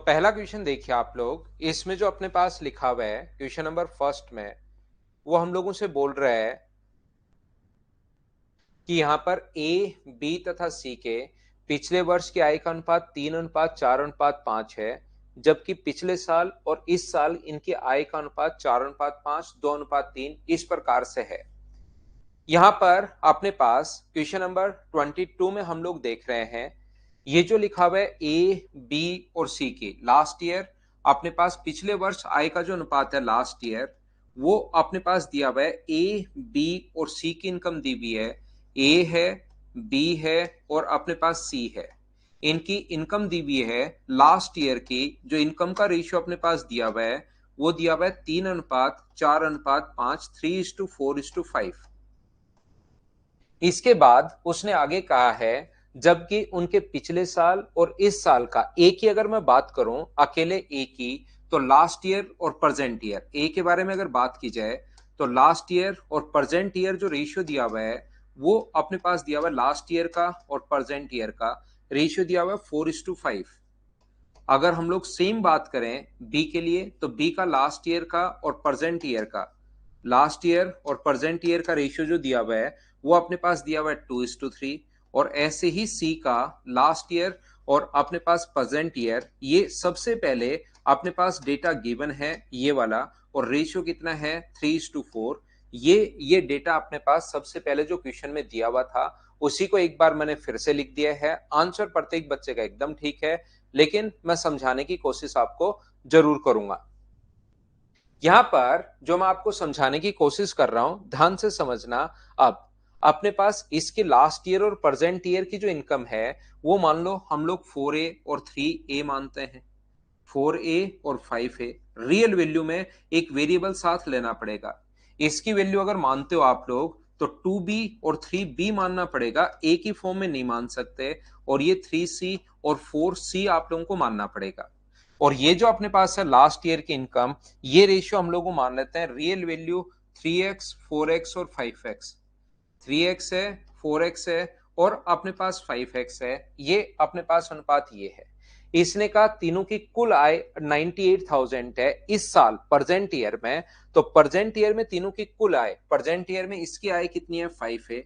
पहला क्वेश्चन देखिए आप लोग, इसमें जो अपने पास लिखा हुआ है क्वेश्चन नंबर फर्स्ट में, वो हम लोगों से बोल रहा है कि यहाँ पर ए, बी तथा सी के पिछले वर्ष की आय का अनुपात 3:4:5 है, जबकि पिछले साल और इस साल इनकी आय का अनुपात 4:5, 2:3 इस प्रकार से है। यहाँ पर अपने पास क्वेश्चन नंबर 22 में हम लोग देख रहे हैं, ये जो लिखा हुआ है ए, बी और सी की लास्ट ईयर अपने पास पिछले वर्ष आय का जो अनुपात है लास्ट ईयर, वो अपने पास दिया हुआ है। ए, बी और सी की इनकम दी हुई है, ए है, बी है और अपने पास सी है। इनकी इनकम दी हुई है लास्ट ईयर की, जो इनकम का रेशियो अपने पास दिया हुआ है वो दिया हुआ है 3:4:5, 3:4:5। इसके बाद उसने आगे कहा है, जबकि उनके पिछले साल और इस साल का एक ही अगर मैं बात करूं अकेले ए की, तो लास्ट ईयर और प्रेजेंट ईयर ए के बारे में अगर बात की जाए तो लास्ट ईयर और प्रेजेंट ईयर जो रेशियो दिया हुआ है वो अपने पास दिया हुआ है। लास्ट ईयर का और प्रेजेंट ईयर का रेशियो दिया हुआ है 4:5। अगर हम लोग सेम बात करें बी के लिए, तो बी का लास्ट ईयर का और प्रेजेंट ईयर का, लास्ट ईयर और प्रेजेंट ईयर का रेशियो जो दिया हुआ है वो अपने पास दिया हुआ है 2:3। और ऐसे ही सी का लास्ट ईयर और अपने पास प्रेजेंट ईयर, ये सबसे पहले अपने पास डेटा गिवन है ये वाला, और रेशियो कितना है 3:4। ये डेटा अपने पास सबसे पहले जो क्वेश्चन में दिया हुआ था उसी को एक बार मैंने फिर से लिख दिया है। आंसर प्रत्येक बच्चे का एकदम ठीक है, लेकिन मैं समझाने की कोशिश आपको जरूर करूंगा। यहां पर जो मैं आपको समझाने की कोशिश कर रहा हूं, ध्यान से समझना। अब अपने पास इसके लास्ट ईयर और प्रेजेंट ईयर की जो इनकम है वो मान लो हम लोग 4A और 3A मानते हैं। 4A और 5A रियल वैल्यू में एक वेरिएबल साथ लेना पड़ेगा। इसकी वैल्यू अगर मानते हो आप लोग तो 2B और 3B मानना पड़ेगा, ए की फॉर्म में नहीं मान सकते। और ये 3C और 4C आप लोगों को मानना पड़ेगा। और ये जो अपने पास है लास्ट ईयर की इनकम, ये रेशियो हम लोग मान लेते हैं रियल वैल्यू 3x, 4x और 5x। 3x है, 4x है और अपने पास 5x है। ये अपने पास अनुपात ये है। इसने कहा तीनों की कुल आय 98,000 है इस साल प्रेजेंट ईयर में। तो प्रेजेंट ईयर में तीनों की कुल आय, प्रेजेंट ईयर में इसकी आय कितनी है 5 है,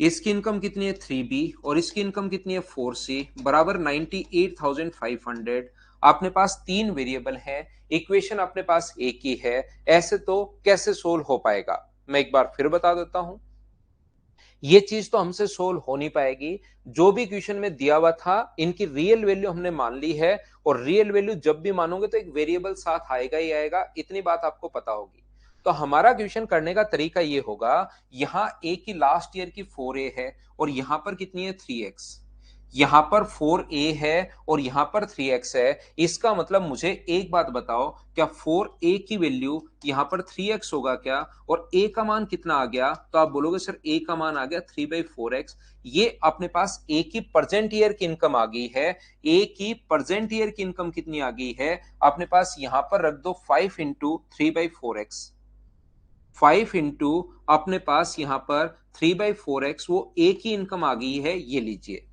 इसकी इनकम कितनी है 3B और इसकी इनकम कितनी है 4C, बराबर 98,500। अपने पास तीन वेरिएबल है, इक्वेशन अपने पास एक ही है, ऐसे तो कैसे सोल्व हो पाएगा? मैं एक बार फिर बता देता हूं, ये चीज तो हमसे सोल्व हो नहीं पाएगी। जो भी क्वेश्चन में दिया हुआ था इनकी रियल वैल्यू हमने मान ली है, और रियल वैल्यू जब भी मानोगे तो एक वेरिएबल साथ आएगा ही आएगा, इतनी बात आपको पता होगी। तो हमारा क्वेश्चन करने का तरीका ये होगा, यहां ए की लास्ट ईयर की 4A है और यहां पर कितनी है 3x, यहां पर 4A है और यहां पर 3x है। इसका मतलब मुझे एक बात बताओ, क्या 4A की वैल्यू यहां पर 3x होगा क्या? और A का मान कितना आ गया? तो आप बोलोगे सर A का मान आ गया 3/4x। ये अपने पास A की प्रेजेंट ईयर की इनकम आ गई है। A की प्रेजेंट ईयर की इनकम कितनी आ गई है अपने पास? यहां पर रख दो 5 इंटू 3/4x। 5 इंटू अपने पास यहां पर 3/4x, वो ए की इनकम आ गई है। ये लीजिए,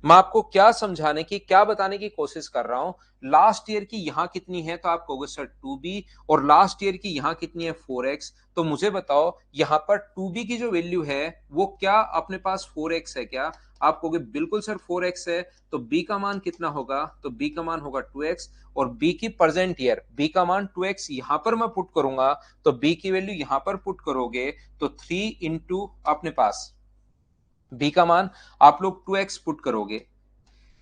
मैं आपको क्या समझाने की, क्या बताने की कोशिश कर रहा हूं। लास्ट ईयर की यहां कितनी है तो आप कहोगे सर 2B, और लास्ट ईयर की यहां कितनी है 4x। तो मुझे बताओ यहां पर 2B की जो वैल्यू है वो क्या अपने पास 4x है क्या? आप कहोगे बिल्कुल सर 4x है। तो B का मान कितना होगा? तो B का मान होगा 2x। और B की प्रेजेंट ईयर, B का मान 2x यहां पर मैं पुट करूंगा, तो B की वैल्यू यहां पर पुट करोगे तो 3 इंटू अपने पास B का मान आप लोग 2x पुट करोगे।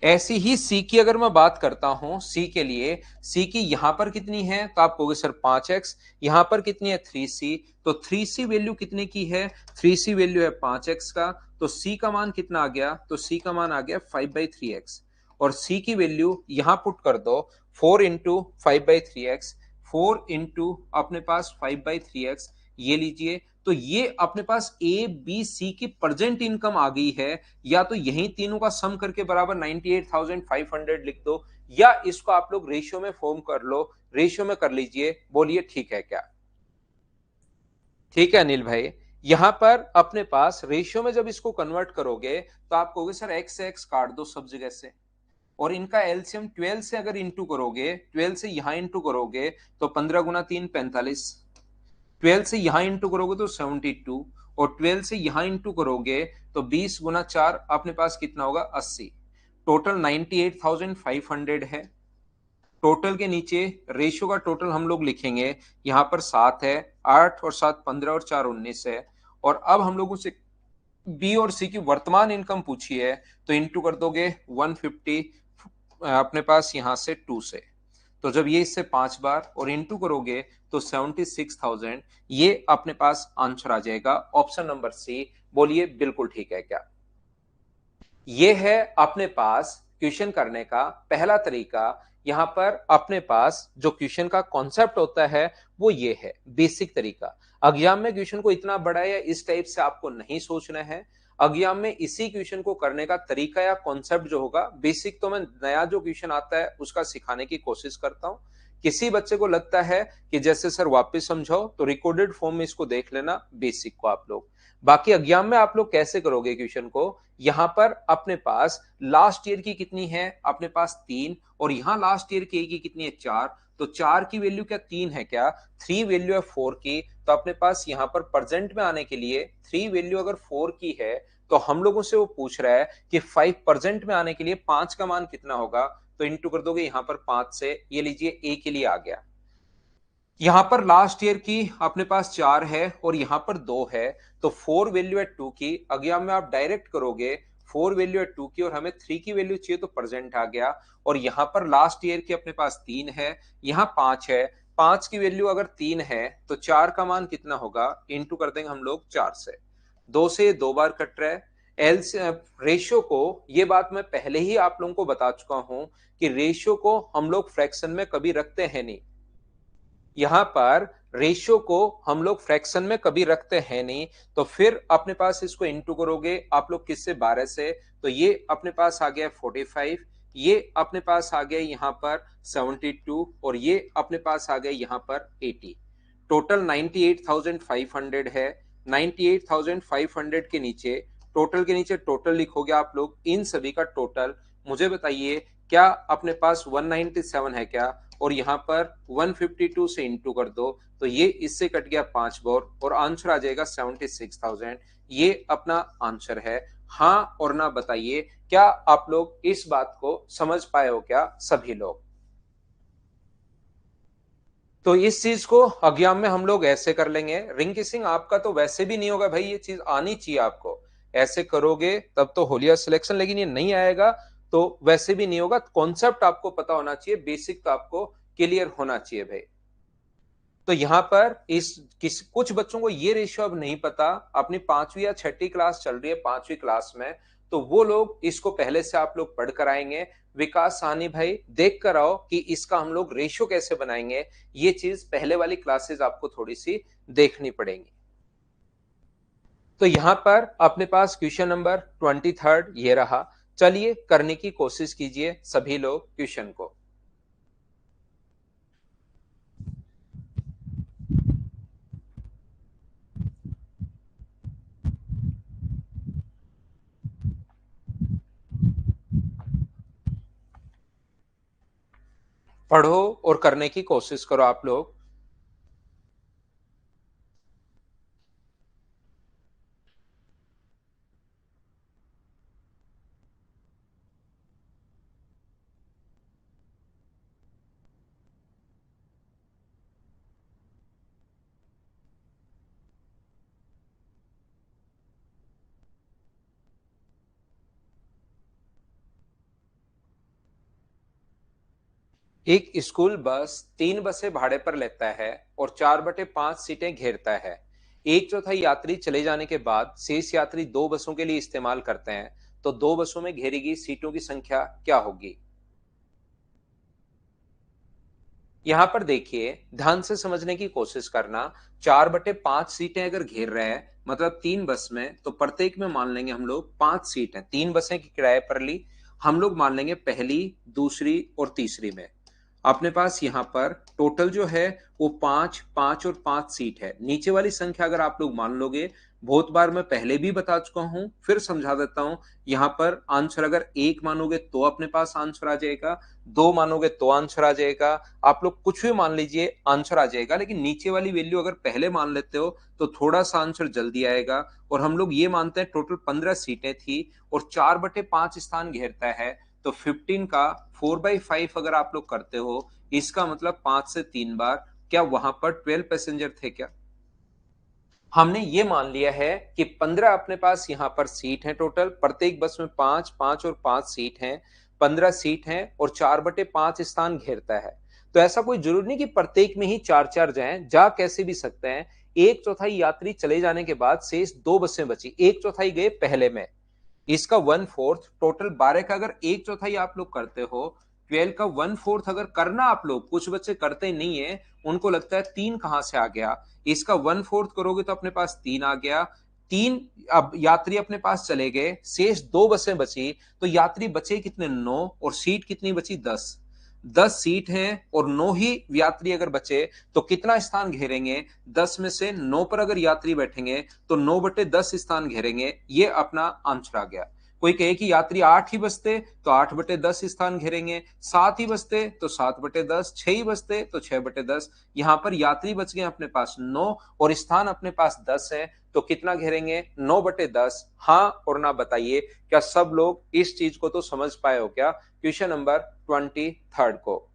ऐसी ही सी की अगर मैं बात करता हूं, सी के लिए, सी की यहां पर कितनी है तो आप कहोगे सर 5x। यहां पर कितनी है 3C, तो 3C वैल्यू कितने की है? 3C वैल्यू है 5x का। तो सी का मान कितना आ गया? तो सी का मान आ गया 5/3x। और सी की वैल्यू यहां पुट कर दो 4 इंटू 5/3x, 4 इंटू अपने पास 5/3x। ये लीजिए, तो ये अपने पास ए बी सी की प्रेजेंट इनकम आ गई है। या तो यही तीनों का सम करके बराबर 98,500 लिख दो, या इसको आप लोग रेशियो में फॉर्म कर लो, रेशियो में कर लीजिए। बोलिए ठीक है क्या? ठीक है अनिल भाई। यहां पर अपने पास रेशियो में जब इसको कन्वर्ट करोगे तो आप कहोगे सर एक्स से एक्स काट दो सब जगह से, और इनका एलसीएम 12 से अगर इंटू करोगे, 12 से यहां इंटू करोगे तो 15 गुना 3 45, 12 से यहां इंटू करोगे तो 72, और 12 से यहां इंटू करोगे तो 20 गुना 4 अपने पास कितना होगा 80। टोटल 98,500 है। टोटल के नीचे रेशियो का टोटल हम लोग लिखेंगे, यहां पर 7 है, 8 और 7 15 और 4 19 है। और अब हम लोगों से बी और सी की वर्तमान इनकम पूछी है, तो इंटू कर दोगे 150 अपने पास यहां से 2 से, तो जब ये इससे 5 बार और इंटू करोगे तो 76,000, ये अपने पास आंसर आ जाएगा ऑप्शन नंबर सी। बोलिए बिल्कुल ठीक है क्या? ये है अपने पास क्वेश्चन करने का पहला तरीका। यहां पर अपने पास जो क्वेश्चन का कॉन्सेप्ट होता है वो ये है बेसिक तरीका। एग्जाम में क्वेश्चन को इतना बड़ा या इस टाइप से आपको नहीं सोचना है। एग्जाम में इसी क्वेश्चन को करने का तरीका या कॉन्सेप्ट जो होगा बेसिक, तो मैं नया जो क्वेश्चन आता है उसका सिखाने की कोशिश करता हूं। किसी बच्चे को लगता है कि जैसे सर वापस समझाओ, तो रिकॉर्डेड फॉर्म में इसको देख लेना बेसिक को आप लोग। बाकी एग्जाम में आप लोग कैसे करोगे क्वेश्चन को, यहां पर अपने पास लास्ट ईयर की कितनी है अपने पास 3, और यहां लास्ट ईयर की कितनी है 4, तो 4 की वैल्यू क्या 3 है क्या, 3 वैल्यू है 4 की, तो अपने पास यहां पर प्रेजेंट में आने के लिए 3 वैल्यू अगर 4 की है, तो हम लोगों से वो पूछ रहा है कि 5 प्रेजेंट में आने के लिए 5 का मान कितना होगा, तो इंटू कर दोगे यहां पर 5 से, ये लीजिए ए के लिए आ गया। यहां पर लास्ट ईयर की अपने पास 4 है और यहां पर 2 है, तो 4 वैल्यू है 2 की। अगर में आप डायरेक्ट करोगे 4 वैल्यू है 2 की और हमें 3 की वैल्यू चाहिए, तो प्रेजेंट आ गया। और यहां पर लास्ट ईयर की अपने पास 3 है, यहां 5 है, 5 की वैल्यू अगर 3 है तो 4 का मान कितना होगा, इंटू कर देंगे हम लोग 4 से। 2 से 2 बार कट रहा है। एल रेशियो को, ये बात मैं पहले ही आप लोगों को बता चुका हूं कि रेशियो को हम लोग फ्रैक्शन में कभी रखते हैं नहीं। यहां पर रेशियो को हम लोग फ्रैक्शन में कभी रखते हैं नहीं, तो फिर अपने पास इसको इंटू करोगे आप लोग किससे, 12 से, तो ये अपने पास आ गया 45, ये अपने पास आ गया यहां पर 72, और ये अपने पास आ गया यहां पर 80। टोटल 98,500 है। 98,500 के नीचे, टोटल के नीचे टोटल लिखोगे आप लोग, इन सभी का टोटल। मुझे बताइए क्या अपने पास 197 है क्या, और यहां पर 152 से इंटू कर दो, तो ये इससे कट गया 5 बार और आंसर आ जाएगा 76,000। ये अपना आंसर है। हाँ और ना बताइए, क्या आप लोग इस बात को समझ पाए हो क्या सभी लोग? तो इस चीज को एग्जाम में हम लोग ऐसे कर लेंगे। रिंग किसिंग आपका तो वैसे भी नहीं होगा भाई, ये चीज आनी चाहिए आपको। ऐसे करोगे तब तो होलिया सिलेक्शन, लेकिन ये नहीं आएगा तो वैसे भी नहीं होगा। कॉन्सेप्ट आपको पता होना चाहिए, बेसिक तो आपको क्लियर होना चाहिए भाई। तो यहां पर कुछ बच्चों को ये रेशियो अब नहीं पता, अपनी 5वीं या 6ठी क्लास चल रही है, 5वीं क्लास में, तो वो लोग इसको पहले से आप लोग पढ़ कर आएंगे। विकास सानी भाई देख कर आओ कि इसका हम लोग रेशियो कैसे बनाएंगे, ये चीज पहले वाली क्लासेस आपको थोड़ी सी देखनी पड़ेगी। तो यहां पर अपने पास क्वेश्चन नंबर 23 ये रहा। चलिए करने की कोशिश कीजिए सभी लोग क्वेश्चन को। पढ़ो और करने की कोशिश करो आप लोग। एक स्कूल बस 3 बसें भाड़े पर लेता है और 4/5 सीटें घेरता है। एक चौथाई यात्री चले जाने के बाद शेष यात्री 2 बसों के लिए इस्तेमाल करते हैं, तो 2 बसों में घेरी गई सीटों की संख्या क्या होगी? यहां पर देखिए ध्यान से समझने की कोशिश करना। 4/5 सीटें अगर घेर रहे हैं, मतलब 3 बस में, तो प्रत्येक में मान लेंगे हम लोग 5 सीट है। 3 बसें की किराए पर ली, हम लोग मान लेंगे पहली, दूसरी और तीसरी में। अपने पास यहाँ पर टोटल जो है वो 5, 5 और 5 सीट है। नीचे वाली संख्या अगर आप लोग मान लोगे, बहुत बार मैं पहले भी बता चुका हूं, फिर समझा देता हूं। यहाँ पर आंसर अगर 1 मानोगे तो अपने पास आंसर आ जाएगा, 2 मानोगे तो आंसर आ जाएगा, आप लोग कुछ भी मान लीजिए आंसर आ जाएगा। लेकिन नीचे वाली वैल्यू अगर पहले मान लेते हो तो थोड़ा सा आंसर जल्दी आएगा। और हम लोग ये मानते हैं टोटल 15 सीटें थी और 4/5 स्थान घेरता है, तो 15 का 4/5 अगर आप लोग करते हो, इसका मतलब 5 से 3 बार। क्या वहां पर 12 पैसेंजर थे क्या? हमने ये मान लिया है कि 15 अपने पास यहां पर सीट है टोटल, प्रत्येक बस में 5, 5 और 5 सीट हैं, 15 सीट हैं और 4/5 स्थान घेरता है। तो ऐसा कोई जरूरी नहीं कि प्रत्येक में ही चार चार जाएं, जा कैसे भी सकते हैं। एक चौथाई यात्री चले जाने के बाद शेष दो बसें बची, एक चौथाई गए पहले में, इसका 1/4 टोटल 12 का अगर एक चौथाई आप लोग करते हो, 12 का 1/4 अगर करना आप लोग, कुछ बच्चे करते नहीं है, उनको लगता है 3 कहां से आ गया, इसका 1/4 करोगे तो अपने पास 3 आ गया। 3, अब यात्री अपने पास चले गए, शेष दो बसें बची, तो यात्री बचे कितने, 9, और सीट कितनी बची, 10। 10 सीट हैं और 9 ही यात्री अगर बचे तो कितना स्थान घेरेंगे, 10 में से 9 पर अगर यात्री बैठेंगे तो 9/10 स्थान घेरेंगे। ये अपना आंसर आ गया। कोई कहे कि यात्री 8 ही बचते तो 8/10 स्थान घेरेंगे, 7 ही बचते तो 7/10, 6 ही बचते तो 6/10। यहां पर यात्री बच गए अपने पास 9 और स्थान अपने पास 10 है, तो कितना घेरेंगे, 9/10। हाँ और ना बताइए, क्या सब लोग इस चीज को तो समझ पाए हो क्या? क्वेश्चन नंबर 23 को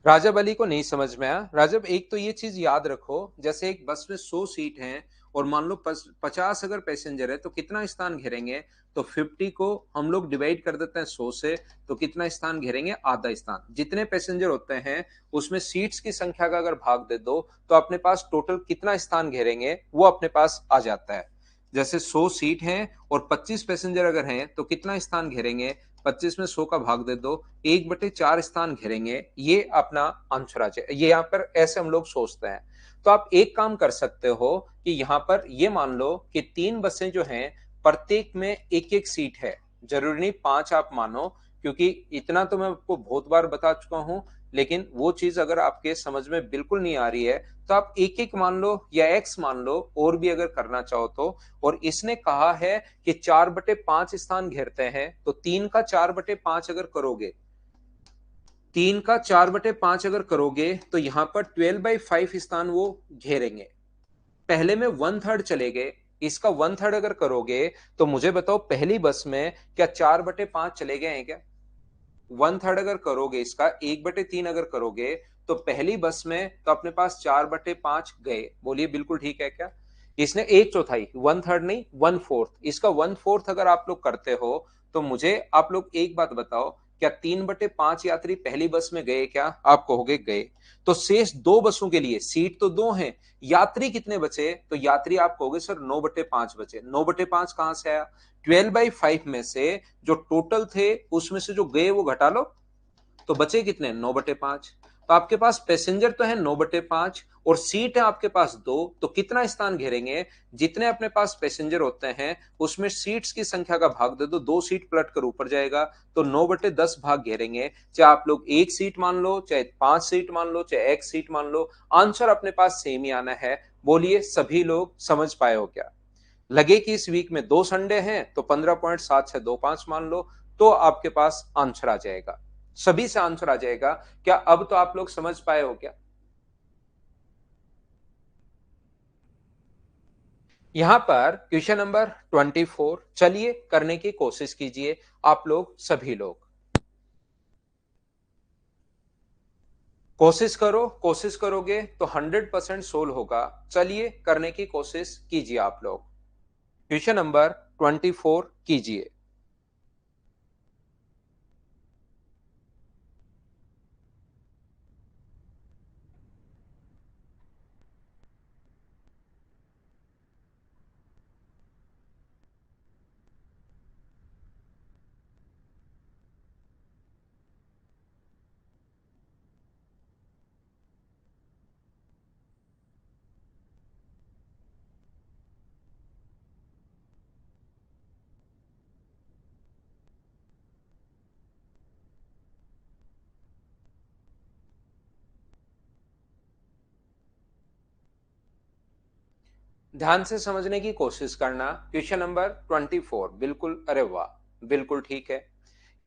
राजब अली को नहीं समझ में आया। राजब, एक तो ये चीज याद रखो, जैसे एक बस में 100 सीट हैं और मान लो 50 अगर पैसेंजर है तो कितना स्थान घेरेंगे, तो 50 को हम लोग डिवाइड कर देते हैं 100 से, तो कितना स्थान घेरेंगे, आधा स्थान। जितने पैसेंजर होते हैं उसमें सीट्स की संख्या का अगर भाग दे दो तो अपने पास टोटल कितना स्थान घेरेंगे वो अपने पास आ जाता है। जैसे 100 सीट हैं और 25 पैसेंजर अगर हैं तो कितना स्थान घेरेंगे, 25 में 100 का भाग दे दो, 1/4 स्थान घेरेंगे। ये अपना आंसर आ जाए, ये यहाँ पर ऐसे हम लोग सोचते हैं। तो आप एक काम कर सकते हो कि यहाँ पर ये मान लो कि 3 बसें जो हैं प्रत्येक में एक एक सीट है, जरूरी नहीं 5 आप मानो, क्योंकि इतना तो मैं आपको बहुत बार बता चुका हूं। लेकिन वो चीज अगर आपके समझ में बिल्कुल नहीं आ रही है तो आप एक एक मान लो या एक्स मान लो, और भी अगर करना चाहो तो। और इसने कहा है कि 4/5 स्थान घेरते हैं, तो 3 का 4/5 अगर करोगे, 3 का 4/5 अगर करोगे तो यहां पर 12/5 स्थान वो घेरेंगे। पहले में 1/3 चले गए, इसका 1/3 अगर करोगे तो मुझे बताओ पहली बस में क्या 4/5 चले गए हैं क्या? 1/3 अगर करोगे, इसका 1/3 अगर करोगे तो पहली बस में तो अपने पास 4/5 गए। बोलिए बिल्कुल ठीक है क्या? इसने एक चौथाई, 1/3 नहीं 1/4, इसका 1/4 अगर आप लोग करते हो तो मुझे आप लोग एक बात बताओ, क्या 3/5 यात्री पहली बस में गए क्या? आप कहोगे गए। तो शेष दो बसों के लिए सीट तो दो हैं, यात्री कितने बचे? तो यात्री आप कहोगे सर 9/5 बचे। 9/5 कहां से आया? 12/5 में से जो टोटल थे उसमें से जो गए वो घटा लो, तो बचे कितने, 9/5। तो आपके पास पैसेंजर तो है 9/5 और सीट है आपके पास दो, तो कितना स्थान घेरेंगे, जितने अपने पास पैसेंजर होते हैं उसमें सीट्स की संख्या का भाग दे दो, दो सीट पलट कर ऊपर जाएगा, तो 9/10 भाग घेरेंगे। चाहे आप लोग एक सीट मान लो, चाहे 5 सीट मान लो, चाहे एक सीट मान लो, आंसर अपने पास सेम ही आना है। बोलिए सभी लोग समझ पाए हो क्या? लगे कि इस वीक में 2 संडे हैं तो 15.7 625 मान लो, तो आपके पास आंसर आ जाएगा, सभी से आंसर आ जाएगा। क्या अब तो आप लोग समझ पाए हो क्या? यहां पर क्वेश्चन नंबर 24, चलिए करने की कोशिश कीजिए आप लोग सभी लोग। कोशिश करो, कोशिश करोगे तो 100% सोल्व होगा। चलिए करने की कोशिश कीजिए आप लोग। क्वेश्चन नंबर 24 कीजिए। ध्यान से समझने की कोशिश करना। क्वेश्चन नंबर 24, बिल्कुल, अरे वाह, बिल्कुल ठीक है।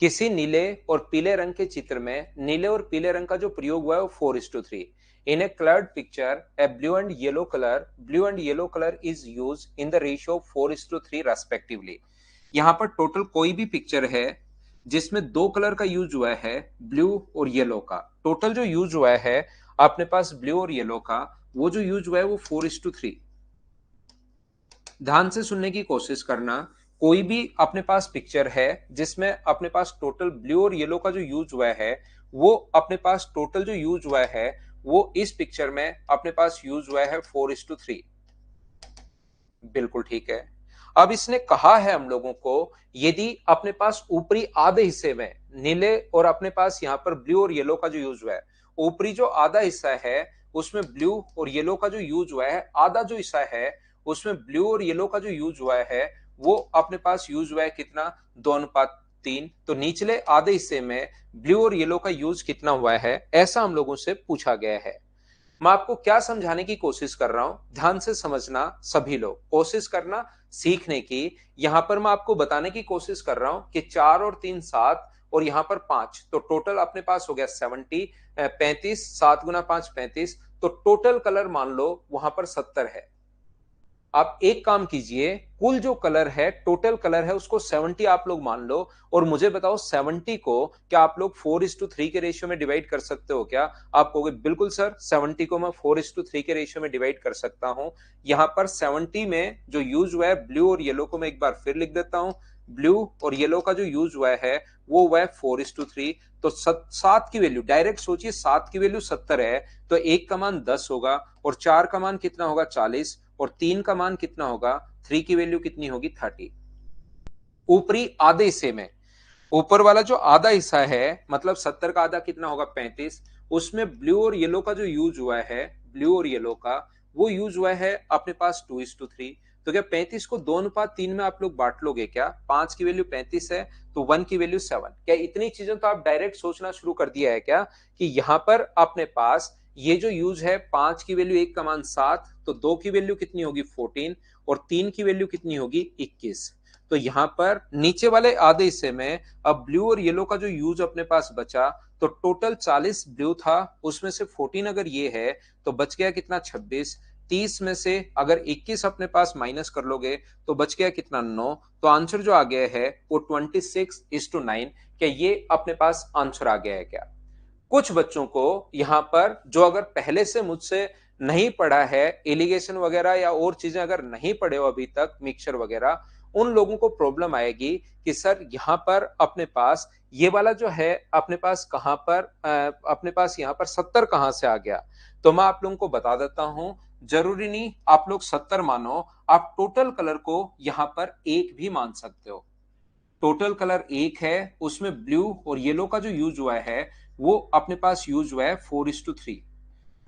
किसी नीले और पीले रंग के चित्र में नीले और पीले रंग का जो प्रयोग हुआ है वो 4:3। In a coloured picture a blue and yellow colour is use in the ratio 4:3 respectively. यहाँ पर टोटल कोई भी पिक्चर है जिसमें दो कलर का यूज हुआ है, ब्लू और येलो का। टोटल जो यूज हुआ है अपने पास ब्लू और येलो का, वो जो यूज हुआ है वो 4:3। ध्यान से सुनने की कोशिश करना। कोई भी अपने पास पिक्चर है जिसमें अपने पास टोटल ब्लू और येलो का जो यूज हुआ है, वो अपने पास टोटल जो यूज हुआ है वो इस पिक्चर में अपने पास यूज हुआ है 4:3। बिल्कुल ठीक है। अब इसने कहा है हम लोगों को, यदि अपने पास ऊपरी आधे हिस्से में नीले और अपने पास यहाँ पर ब्लू और येलो का जो यूज हुआ है, ऊपरी जो आधा हिस्सा है उसमें ब्लू और येलो का जो यूज हुआ है, आधा जो हिस्सा है उसमें ब्लू और येलो का जो यूज हुआ है वो अपने पास यूज हुआ है कितना, 2:3। तो निचले आधे हिस्से में ब्लू और येलो का यूज कितना हुआ है, ऐसा हम लोगों से पूछा गया है। मैं आपको क्या समझाने की कोशिश कर रहा हूं, ध्यान से समझना। सभी लोग कोशिश करना सीखने की। यहां पर मैं आपको बताने की कोशिश कर रहा हूं कि 4 और 3 7 और यहां पर 5, तो टोटल अपने पास हो गया 70, 35, 7 गुना 5 35। तो टोटल कलर मान लो वहां पर 70 है। आप एक काम कीजिए, कुल जो कलर है, टोटल कलर है, उसको 70 आप लोग मान लो और मुझे बताओ 70 को क्या आप लोग 4:3 के रेशियो में डिवाइड कर सकते हो क्या? आप कहोगे बिल्कुल सर, 70 को मैं 4:3 के रेशियो में डिवाइड कर सकता हूं। यहां पर 70 में जो यूज हुआ है ब्लू और येलो को मैं एक बार फिर लिख देता हूं। ब्लू और येलो का जो यूज हुआ है वो हुआ है 4:3। तो 7 की वैल्यू डायरेक्ट सोचिए, 7 की वैल्यू 70 है तो 1 का मान 10 होगा और 4 का मान कितना होगा, 40, और 3 का मान कितना होगा, 3 की वैल्यू कितनी होगी, 30। ऊपरी आधे हिस्से में, ऊपर वाला जो आधा हिस्सा है मतलब 70 का आधा कितना होगा, 35, उसमें ब्लू और येलो का जो यूज हुआ है, ब्लू और येलो का वो यूज हुआ है अपने पास 2:3। तो क्या 35 को 2:3 में आप लोग बांट लोगे क्या? 5 की वैल्यू 35 है तो 1 की वैल्यू 7। क्या इतनी चीजें तो आप डायरेक्ट सोचना शुरू कर दिया है क्या कि यहां पर अपने पास ये जो यूज है, 5 की वैल्यू 1 का मान 7, तो 2 की वैल्यू कितनी होगी 14 और 3 की वैल्यू कितनी होगी 21। तो यहां पर नीचे वाले आधे हिस्से में अब ब्लू और येलो का जो यूज अपने पास बचा, तो टोटल 40 ब्लू था, उसमें से 14 अगर ये है तो बच गया कितना, 26। 30 में से अगर 21 अपने पास माइनस कर लोगे तो बच गया कितना, 9। तो आंसर जो आ गया है वो 26:9। क्या ये अपने पास आंसर आ गया है क्या? कुछ बच्चों को यहां पर जो अगर पहले से मुझसे नहीं पढ़ा है, एलिगेशन वगैरह या और चीजें अगर नहीं पढ़े हो अभी तक, मिक्सचर वगैरह, उन लोगों को प्रॉब्लम आएगी कि सर यहां पर अपने पास ये वाला जो है अपने पास कहां पर अपने पास यहां पर 70 कहां से आ गया। तो मैं आप लोगों को बता देता हूं, जरूरी नहीं आप लोग 70 मानो, आप टोटल कलर को यहां पर एक भी मान सकते हो। टोटल कलर एक है, उसमें ब्लू और येलो का जो यूज हुआ है वो अपने पास यूज हुआ है 4:3।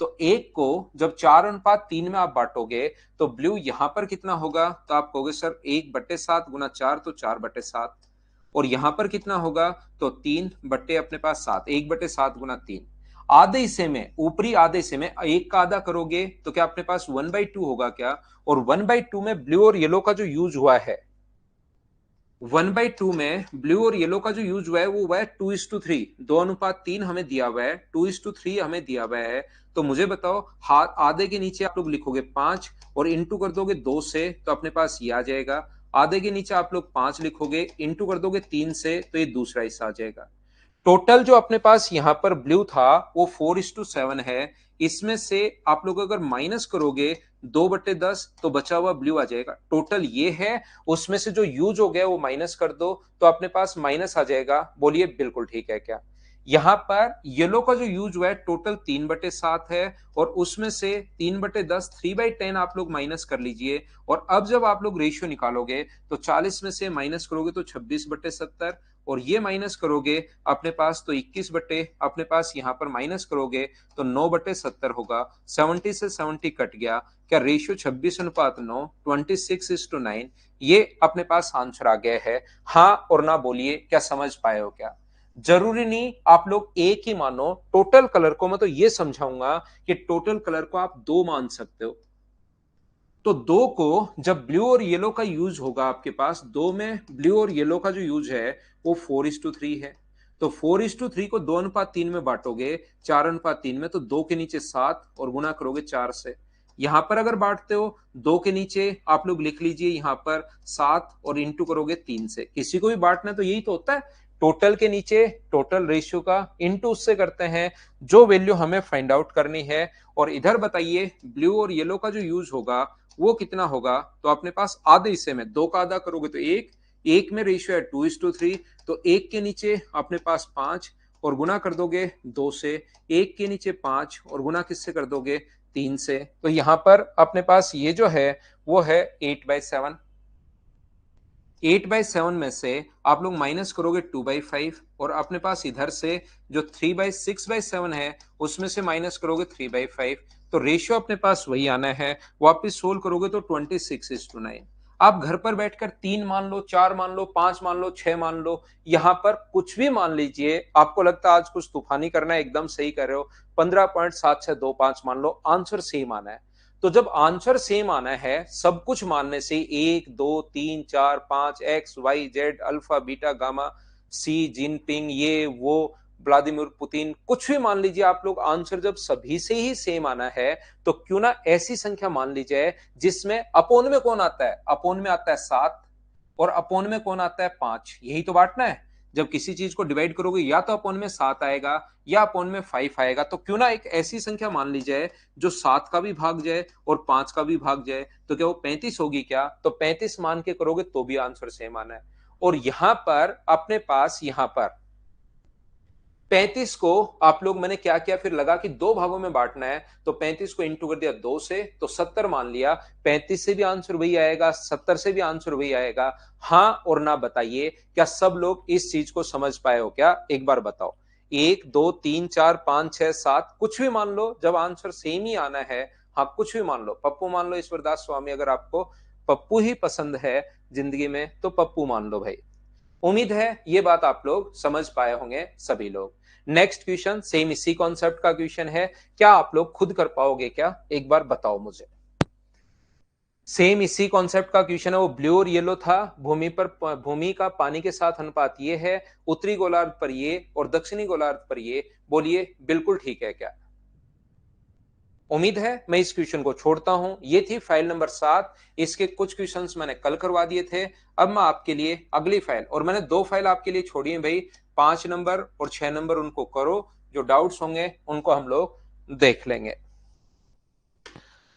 तो एक को जब 4:3 में आप बांटोगे तो ब्लू यहां पर कितना होगा, तो आप कहोगे सर 1/7 गुना 4, तो 4/7। और यहां पर कितना होगा, तो 3 बट्टे अपने पास 7, 1/7 गुना 3। आधे हिस्से में, ऊपरी आधे हिस्से में एक का आधा करोगे तो क्या अपने पास 1/2 होगा क्या? और 1/2 में ब्लू और येलो का जो यूज हुआ है, 1/2 में ब्लू और येलो का जो यूज हुआ है वो हुआ है 2:3। 2:3 हमें दिया हुआ है, 2:3 हमें दिया हुआ है। तो मुझे बताओ, हाथ आधे के नीचे आप लोग लिखोगे 5 और इंटू कर दोगे 2 से तो अपने पास ये आ जाएगा। आधे के नीचे आप लोग 5 लिखोगे, इंटू कर दोगे 3 से तो ये दूसरा हिस्सा आ जाएगा। टोटल जो अपने पास यहां पर ब्लू था वो 4:7 है। इसमें से आप लोग अगर माइनस करोगे 2/10 तो बचा हुआ ब्लू आ जाएगा। टोटल ये है, उसमें से जो यूज हो गया वो माइनस कर दो तो अपने पास माइनस आ जाएगा। बोलिए बिल्कुल ठीक है क्या? यहां पर येलो का जो यूज हुआ है टोटल 3/7 है और उसमें से 3/10, 3/10 आप लोग माइनस कर लीजिए। और अब जब आप लोग रेशियो निकालोगे तो 40 में से माइनस करोगे तो 26/70 और ये माइनस करोगे अपने पास तो 21 बटे अपने पास यहां पर माइनस करोगे तो 9/70 होगा। 70 से 70 कट गया। क्या रेशियो 26:9, 26:9, ये अपने पास आंसर आ गया है। हाँ और ना बोलिए, क्या समझ पाए हो क्या? जरूरी नहीं आप लोग एक ही मानो, टोटल कलर को मैं तो ये समझाऊंगा कि टोटल कलर को आप दो मान सकते हो। तो दो को जब ब्लू और येलो का यूज होगा आपके पास, दो में ब्लू और येलो का जो यूज है वो 4:3 है। तो 4:3 को 2:3 में बांटोगे, 4:3 में, तो दो के नीचे 7 और गुना करोगे 4 से। यहां पर अगर बांटते हो, दो के नीचे आप लोग लिख लीजिए यहां पर 7 और इंटू करोगे 3 से। किसी को भी बांटना है तो यही तो होता है, टोटल के नीचे टोटल रेशियो का इंटू उससे करते हैं जो वैल्यू हमें फाइंड आउट करनी है। और इधर बताइए ब्लू और येलो का जो यूज होगा वो कितना होगा। तो अपने पास आधे हिस्से में दो का आधा करोगे तो एक, एक में रेशियो है 2:3, तो एक के नीचे अपने पास 5 और गुना कर दोगे 2 से। एक के नीचे 5 और गुना किससे कर दोगे, 3 से। तो यहां पर अपने पास ये जो है वो है 8/7। 8/7 में से आप लोग माइनस करोगे 2/5 और अपने पास इधर से जो 3/6/7 है उसमें से माइनस करोगे 3/5। तो रेशियो अपने पास वही आना है। वापस सोल्व करोगे तो 26:9। आप घर पर बैठकर 3 मान लो, 4 मान लो, 5 मान लो, 6 मान लो, यहां पर कुछ भी मान लीजिए। आपको लगता है आज कुछ तूफानी करना है, एकदम सही कर रहे हो, 15.7625 मान लो, आंसर सेम आना है। तो जब आंसर सेम आना है, सब कुछ मानने से 1 2 3 4 5 X Y Z alpha beta gamma Xi Jinping ये वो व्लादिमीर पुतिन, कुछ भी मान लीजिए आप लोग, आंसर जब सभी से ही सेम आना है तो क्यों ना ऐसी संख्या मान ली जाए जिसमें अपोन में कौन आता है, अपोन में आता है 7 और अपोन में कौन आता है 5। यही तो बांटना है। जब किसी चीज को डिवाइड करोगे या तो अपोन में 7 आएगा या अपोन में 5 आएगा। तो क्यों ना एक ऐसी संख्या मान ली जाए जो 7 का भी भाग जाए और 5 का भी भाग जाए। तो क्या वो 35 होगी क्या, तो 35 मान के करोगे तो भी आंसर सेम आना है। और यहां पर अपने पास यहां पर 35 को आप लोग, मैंने क्या किया फिर लगा कि दो भागों में बांटना है, तो 35 को इंटू कर दिया 2 से, तो 70 मान लिया। 35 से भी आंसर वही आएगा, 70 से भी आंसर वही आएगा। हाँ और ना बताइए, क्या सब लोग इस चीज को समझ पाए हो क्या, एक बार बताओ। 1 2 3 4 5 6 7 कुछ भी मान लो, जब आंसर सेम ही आना है। हाँ कुछ भी मान लो, पप्पू मान लो, ईश्वरदास स्वामी, अगर आपको पप्पू ही पसंद है जिंदगी में तो पप्पू मान लो भाई। उम्मीद है ये बात आप लोग समझ पाए होंगे सभी लोग। नेक्स्ट क्वेश्चन सेम इसी कॉन्सेप्ट का क्वेश्चन है, क्या आप लोग खुद कर पाओगे क्या, एक बार बताओ मुझे। सेम इसी कॉन्सेप्ट का क्वेश्चन है, वो ब्लू और येलो था। भूमि का पानी के साथ अनुपात ये है, उत्तरी गोलार्ध पर ये और दक्षिणी गोलार्ध पर ये। बोलिए बिल्कुल ठीक है क्या। उम्मीद है मैं इस क्वेश्चन को छोड़ता हूं। ये थी फाइल नंबर 7। इसके कुछ क्वेश्चंस मैंने कल करवा दिए थे। अब मैं आपके लिए अगली फाइल, और मैंने दो फाइल आपके लिए छोड़ी है भाई, 5 नंबर और 6 नंबर, उनको करो। जो डाउट्स होंगे उनको हम लोग देख लेंगे।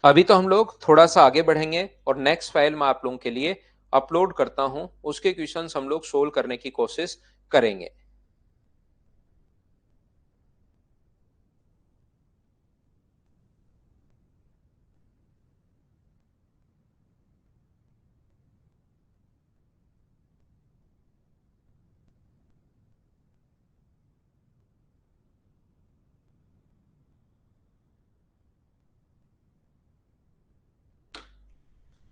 अभी तो हम लोग थोड़ा सा आगे बढ़ेंगे और नेक्स्ट फाइल मैं आप लोगों के लिए अपलोड करता हूं, उसके क्वेश्चंस हम लोग सोल्व करने की कोशिश करेंगे।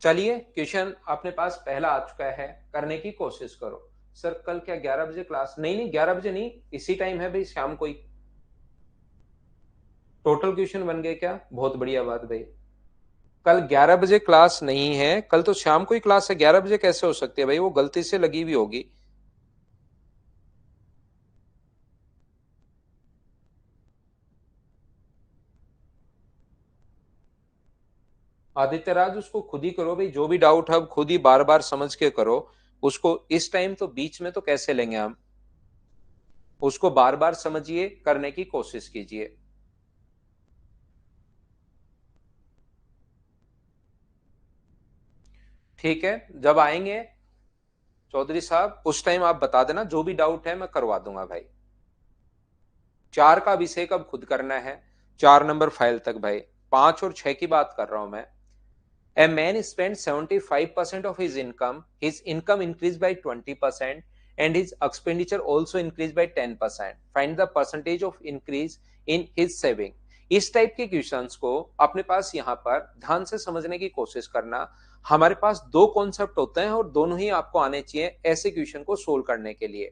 चलिए क्वेश्चन अपने पास पहला आ चुका है, करने की कोशिश करो। सर कल क्या 11 बजे क्लास, नहीं नहीं 11 बजे नहीं, इसी टाइम है भाई, शाम को ही। टोटल क्वेश्चन बन गए क्या, बहुत बढ़िया बात भाई। कल 11 बजे क्लास नहीं है, कल तो शाम को ही क्लास है, 11 बजे कैसे हो सकती है भाई, वो गलती से लगी हुई होगी। आदित्य राज उसको खुद ही करो भाई, जो भी डाउट है अब खुद ही बार बार समझ के करो। उसको इस टाइम तो बीच में तो कैसे लेंगे हम, उसको बार बार समझिए, करने की कोशिश कीजिए। ठीक है, जब आएंगे चौधरी साहब उस टाइम आप बता देना, जो भी डाउट है मैं करवा दूंगा भाई। 4 का विषय कब खुद करना है, 4 नंबर फाइल तक भाई। 5 और 6 की बात कर रहा हूं मैं। A man spent 75% of his income increased by 20% and his expenditure also increased by 10%. Find the percentage of increase in his saving. इस टाइप के क्वेश्चंस को अपने पास यहाँ पर ध्यान से समझने की कोशिश करना। हमारे पास दो कॉन्सेप्ट होते हैं और दोनों ही आपको आने चाहिए ऐसे क्वेश्चन को सोल्व करने के लिए।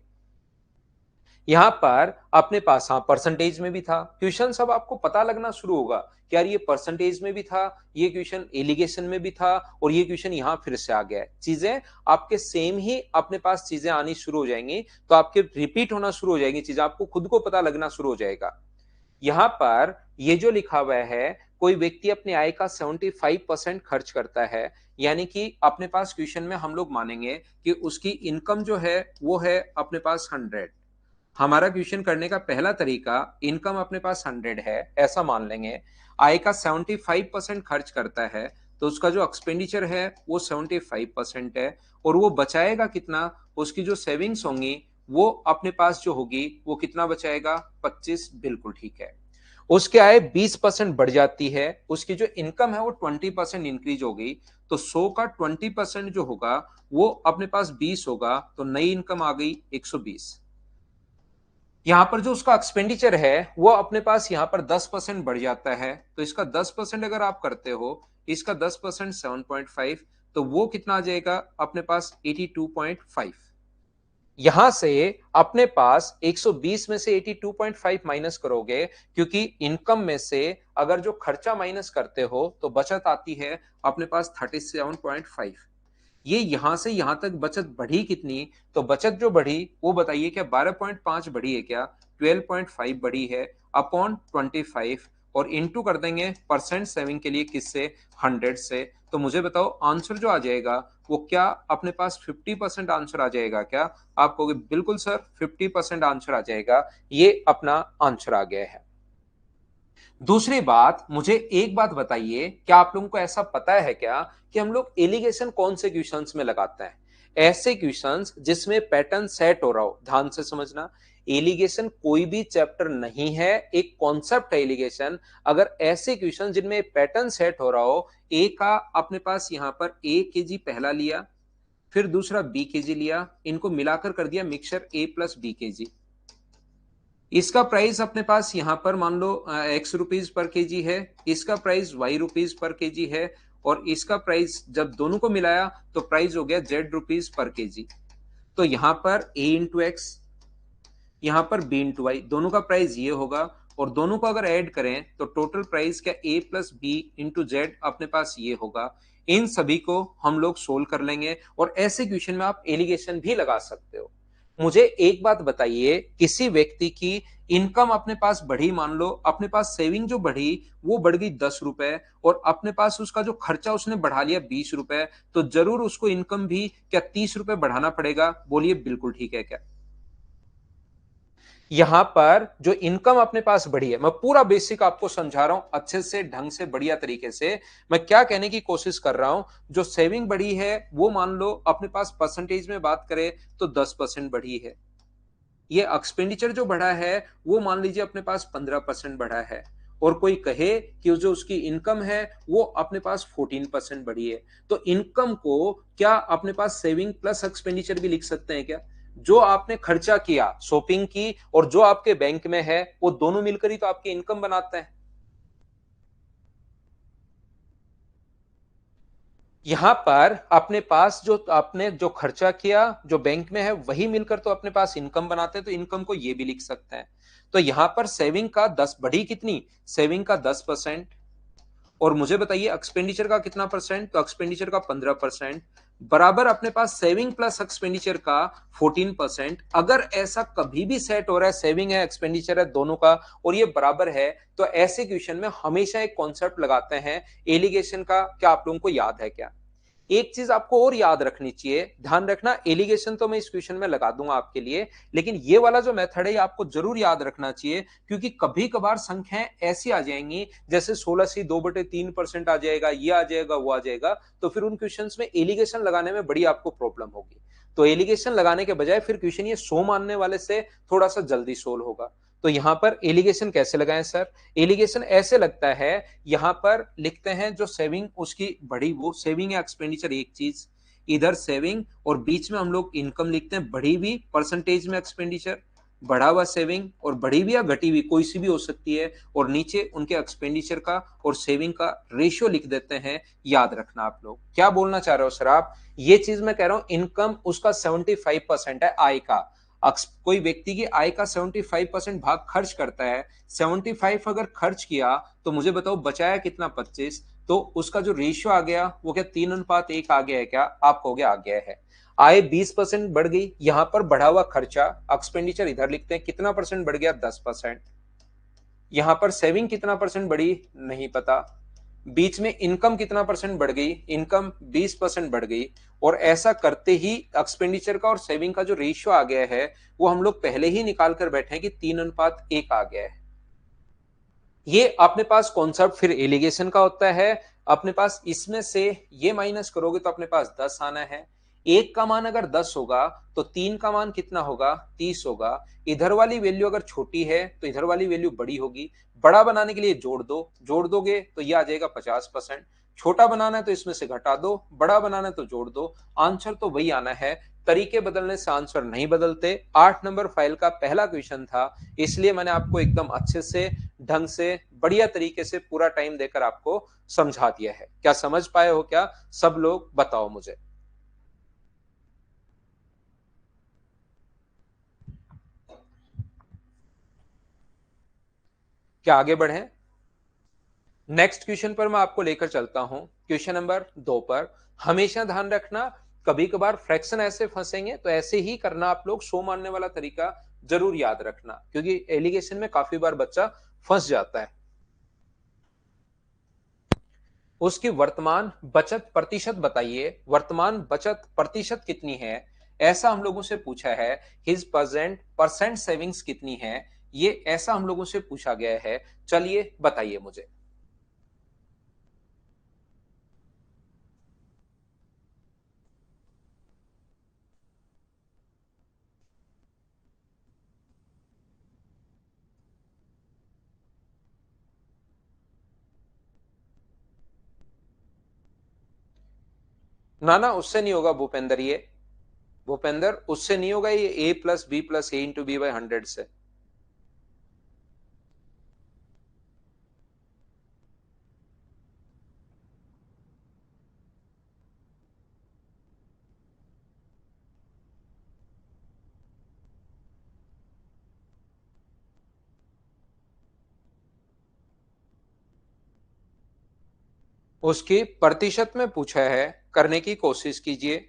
यहाँ पर अपने पास हाँ परसेंटेज में भी था क्वेश्चन, सब आपको पता लगना शुरू होगा कि यार ये परसेंटेज में भी था, ये क्वेश्चन एलिगेशन में भी था और ये क्वेश्चन यहाँ फिर से आ गया है। चीजें आपके सेम ही अपने पास चीजें आनी शुरू हो जाएंगी, तो आपके रिपीट होना शुरू हो जाएंगी चीजें, आपको खुद को पता लगना शुरू हो जाएगा। यहाँ पर ये जो लिखा हुआ है, कोई व्यक्ति अपनी आय का 75% खर्च करता है, यानी कि अपने पास क्वेश्चन में हम लोग मानेंगे कि उसकी इनकम जो है वो है अपने पास 100। हमारा क्वेश्चन करने का पहला तरीका, इनकम अपने पास 100 है ऐसा मान लेंगे, आय का 75% खर्च करता है, तो उसका जो एक्सपेंडिचर है वो 75% है, और वो बचाएगा कितना, उसकी जो सेविंग्स होंगी वो अपने पास जो होगी वो कितना बचाएगा, 25। बिल्कुल ठीक है। उसकी आय 20% बढ़ जाती है, उसकी जो इनकम है वो 20% इंक्रीज हो गई, तो 100 का 20% जो होगा वो अपने पास 20 होगा, तो नई इनकम आ गई 120। यहां पर जो उसका एक्सपेंडिचर है वो अपने पास यहां पर 10% बढ़ जाता है, तो इसका 10% अगर आप करते हो, इसका 10% 7.5, तो वो कितना आ जाएगा अपने पास 82.5। यहां से अपने पास 120 में से 82.5 माइनस करोगे, क्योंकि इनकम में से अगर जो खर्चा माइनस करते हो तो बचत आती है अपने पास 37.5। ये यहां से यहां तक बचत बढ़ी कितनी, तो बचत जो बढ़ी वो बताइए, क्या 12.5 बढ़ी है, क्या 12.5 बढ़ी है अपॉन 25, और इनटू कर देंगे परसेंट सेविंग के लिए किससे, 100 से। तो मुझे बताओ आंसर जो आ जाएगा वो क्या अपने पास 50% आंसर आ जाएगा क्या? आप कहोगे बिल्कुल सर 50% आंसर आ जाएगा, ये अपना आंसर आ गया है। दूसरी बात, मुझे एक बात बताइए, क्या आप लोगों को ऐसा पता है क्या कि हम लोग एलिगेशन कौन से क्वेश्चंस में लगाते हैं? ऐसे क्वेश्चंस जिसमें पैटर्न सेट हो रहा हो। ध्यान से समझना, एलिगेशन कोई भी चैप्टर नहीं है, एक कॉन्सेप्ट है एलिगेशन। अगर ऐसे क्वेश्चन जिनमें पैटर्न सेट हो रहा हो, ए का अपने पास यहां पर ए के जी पहला लिया, फिर दूसरा बी के जी लिया, इनको मिलाकर कर दिया मिक्सचर ए प्लस बी के जी, इसका प्राइस अपने पास यहां पर मान लो एक्स रुपीज पर केजी है, इसका price Y rupees per kg है, और इसका प्राइस जब दोनों को मिलाया तो प्राइस हो गया जेड रुपीज पर केजी। तो यहां पर ए इंटू एक्स, यहां पर बी इंटू वाई, दोनों का प्राइस ये होगा, और दोनों को अगर ऐड करें तो टोटल प्राइस क्या ए प्लस बी इंटू जेड अपने पास ये होगा। इन सभी को हम लोग सोल्व कर लेंगे, और ऐसे क्वेश्चन में आप एलिगेशन भी लगा सकते हो। मुझे एक बात बताइए, किसी व्यक्ति की इनकम अपने पास बढ़ी, मान लो अपने पास सेविंग जो बढ़ी वो बढ़ गई 10 रुपए, और अपने पास उसका जो खर्चा उसने बढ़ा लिया 20 रुपए, तो जरूर उसको इनकम भी क्या 30 रुपए बढ़ाना पड़ेगा? बोलिए बिल्कुल ठीक है क्या? यहां पर जो इनकम अपने पास बढ़ी है, मैं पूरा बेसिक आपको समझा रहा हूं अच्छे से, ढंग से, बढ़िया तरीके से। मैं क्या कहने की कोशिश कर रहा हूं, जो सेविंग बढ़ी है वो मान लो अपने पास परसेंटेज में बात करें तो 10% बढ़ी है। ये एक्सपेंडिचर जो बढ़ा है वो मान लीजिए अपने पास 15% बढ़ा है, और कोई कहे कि जो उसकी इनकम है वो अपने पास 14% बढ़ी है, तो इनकम को क्या अपने पास सेविंग प्लस एक्सपेंडिचर भी लिख सकते हैं क्या? जो आपने खर्चा किया, शॉपिंग की, और जो आपके बैंक में है, वो दोनों मिलकर ही तो आपकी इनकम बनाते हैं। यहां पर अपने पास जो आपने जो खर्चा किया जो बैंक में है वही मिलकर तो अपने पास इनकम बनाते हैं, तो इनकम को ये भी लिख सकते हैं। तो यहां पर सेविंग का 10 बढ़ी कितनी, सेविंग का 10%, और मुझे बताइए एक्सपेंडिचर का कितना परसेंट, तो एक्सपेंडिचर का 15%, बराबर अपने पास सेविंग प्लस एक्सपेंडिचर का 14%। अगर ऐसा कभी भी सेट हो रहा है, सेविंग है एक्सपेंडिचर है दोनों का, और ये बराबर है, तो ऐसे क्वेश्चन में हमेशा एक कॉन्सेप्ट लगाते हैं एलिगेशन का। क्या आप लोगों को याद है क्या? एक चीज आपको और याद रखनी चाहिए, ध्यान रखना, एलिगेशन तो मैं इस क्वेश्चन में लगा दूंगा आपके लिए, लेकिन ये वाला जो मेथड है आपको जरूर याद रखना चाहिए, क्योंकि कभी कभार संख्याएं ऐसी आ जाएंगी, जैसे 16 से 2/3% आ जाएगा, ये आ जाएगा, वो आ जाएगा, तो फिर उन क्वेश्चंस में एलिगेशन लगाने में बड़ी आपको प्रॉब्लम होगी। तो एलिगेशन लगाने के बजाय फिर क्वेश्चन ये 100 मानने वाले से थोड़ा सा जल्दी सोल्व होगा। तो यहां पर एलिगेशन कैसे लगाएं सर? एलिगेशन ऐसे लगता है, यहां पर लिखते हैं जो सेविंग उसकी बढ़ी, वो सेविंग या एक्सपेंडिचर एक चीज, इधर सेविंग, और बीच में हम लोग इनकम लिखते हैं, बढ़ी हुई परसेंटेज में एक्सपेंडिचर, बढ़ा हुआ सेविंग, और बढ़ी हुई या घटी हुई कोई सी भी हो सकती है, और नीचे उनके एक्सपेंडिचर का और सेविंग का रेशियो लिख देते हैं। याद रखना आप लोग क्या बोलना चाह रहे हो सर आप? ये चीज मैं कह रहा हूं, इनकम उसका 75% है आय का, कोई व्यक्ति की आय का 75% भाग खर्च करता है, 75 अगर खर्च किया तो मुझे बताओ बचाया कितना, 25। तो उसका जो रेशियो आ गया वो क्या 3:1 आ गया है क्या? आप कहोगे आ गया है। आय 20% बढ़ गई, यहां पर बढ़ा हुआ खर्चा एक्सपेंडिचर इधर लिखते हैं, कितना परसेंट बढ़ गया? 10%। यहां पर सेविंग कितना परसेंट बढ़ी? नहीं पता। बीच में इनकम कितना परसेंट बढ़ गई? इनकम 20% बढ़ गई। और ऐसा करते ही एक्सपेंडिचर का और सेविंग का जो रेशियो आ गया है वो हम लोग पहले ही निकाल कर बैठे हैं कि 3:1 आ गया है। ये अपने पास कॉन्सेप्ट फिर एलिगेशन का होता है। अपने पास इसमें से ये माइनस करोगे तो अपने पास 10 आना है। एक का मान अगर 10 होगा तो तीन का मान कितना होगा? 30 होगा। इधर वाली वैल्यू अगर छोटी है तो इधर वाली वैल्यू बड़ी होगी। बड़ा बनाने के लिए जोड़ दो, जोड़ दोगे तो ये आ जाएगा 50%। छोटा बनाना है तो इसमें से घटा दो, बड़ा बनाना है तो जोड़ दो। आंसर तो वही आना है। तरीके बदलने से आंसर नहीं बदलते। 8 नंबर फाइल का पहला क्वेश्चन था, इसलिए मैंने आपको एकदम अच्छे से, ढंग से, बढ़िया तरीके से पूरा टाइम देकर आपको समझा दिया है। क्या समझ पाए हो? क्या सब लोग बताओ मुझे। क्या आगे बढ़े? नेक्स्ट क्वेश्चन पर मैं आपको लेकर चलता हूं, क्वेश्चन नंबर 2 पर। हमेशा ध्यान रखना, कभी कभार फ्रैक्शन ऐसे फंसेंगे तो ऐसे ही करना आप लोग। सो मानने वाला तरीका जरूर याद रखना, क्योंकि एलिगेशन में काफी बार बच्चा फंस जाता है। उसकी वर्तमान बचत प्रतिशत बताइए, वर्तमान बचत प्रतिशत कितनी है, ऐसा हम लोगों से पूछा है। हिज प्रेजेंट परसेंट सेविंग्स कितनी है, ये ऐसा हम लोगों से पूछा गया है। चलिए बताइए मुझे। ना ना, उससे नहीं होगा भूपेंद्र। ये भूपेंद्र उससे नहीं होगा, ये A+B+A × B/100 से। उसकी प्रतिशत में पूछा है, करने की कोशिश कीजिए।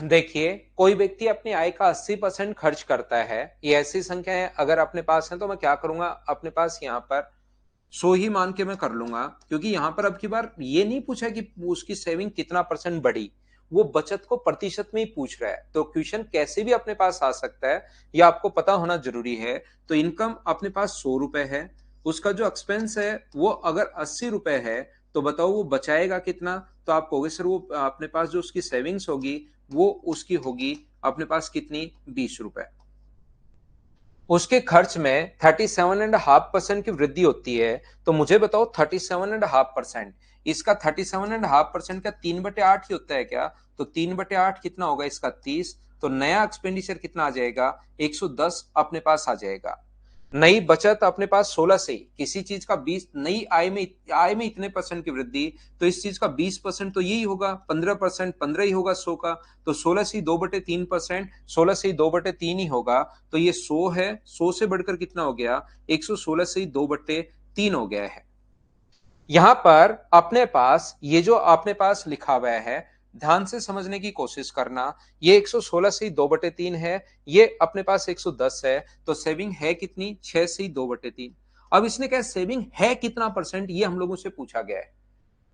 देखिए, कोई व्यक्ति अपनी आय का 80% खर्च करता है, ये ऐसी संख्या है अगर अपने पास है तो मैं क्या करूंगा, अपने पास यहाँ पर 100 ही मान के मैं कर लूंगा। क्योंकि यहां पर अब की बार ये नहीं पूछा कि उसकी सेविंग कितना परसेंट बढ़ी, वो बचत को प्रतिशत में ही पूछ रहा है। तो क्वेश्चन कैसे भी अपने पास आ सकता है, ये आपको पता होना जरूरी है। तो इनकम अपने पास 100 रुपए है, उसका जो एक्सपेंस है वो अगर 80 रुपए है, तो बताओ वो बचाएगा कितना? तो आप कहोगे सर वो अपने पास जो उसकी सेविंग्स होगी वो उसकी होगी अपने पास कितनी? 20 रुपए। उसके खर्च में 37.5% की वृद्धि होती है। तो मुझे बताओ 37.5%, इसका 37.5% का 3/8 ही होता है क्या? तो 3/8 कितना होगा इसका? 30। तो नया एक्सपेंडिचर कितना आ जाएगा? 110 अपने पास आ जाएगा। नई बचत अपने पास 16 से ही, किसी चीज का 20, नई आय में इतने परसेंट की वृद्धि, तो इस चीज का 20% तो यही होगा, 15%, 15 ही होगा 100 का। तो 16 से 2/3%, 16 से 2/3 ही होगा। तो ये 100 है, 100 से बढ़कर कितना हो गया? 116 से 2/3 हो गया है। यहां पर अपने पास ये जो अपने पास लिखा हुआ है, ध्यान से समझने की कोशिश करना। ये 116 से 2/3 है, ये अपने पास 110 है। तो सेविंग है कितनी? 6 से 2/3। अब इसने क्या सेविंग है कितना परसेंट, ये हम लोगों से पूछा गया है।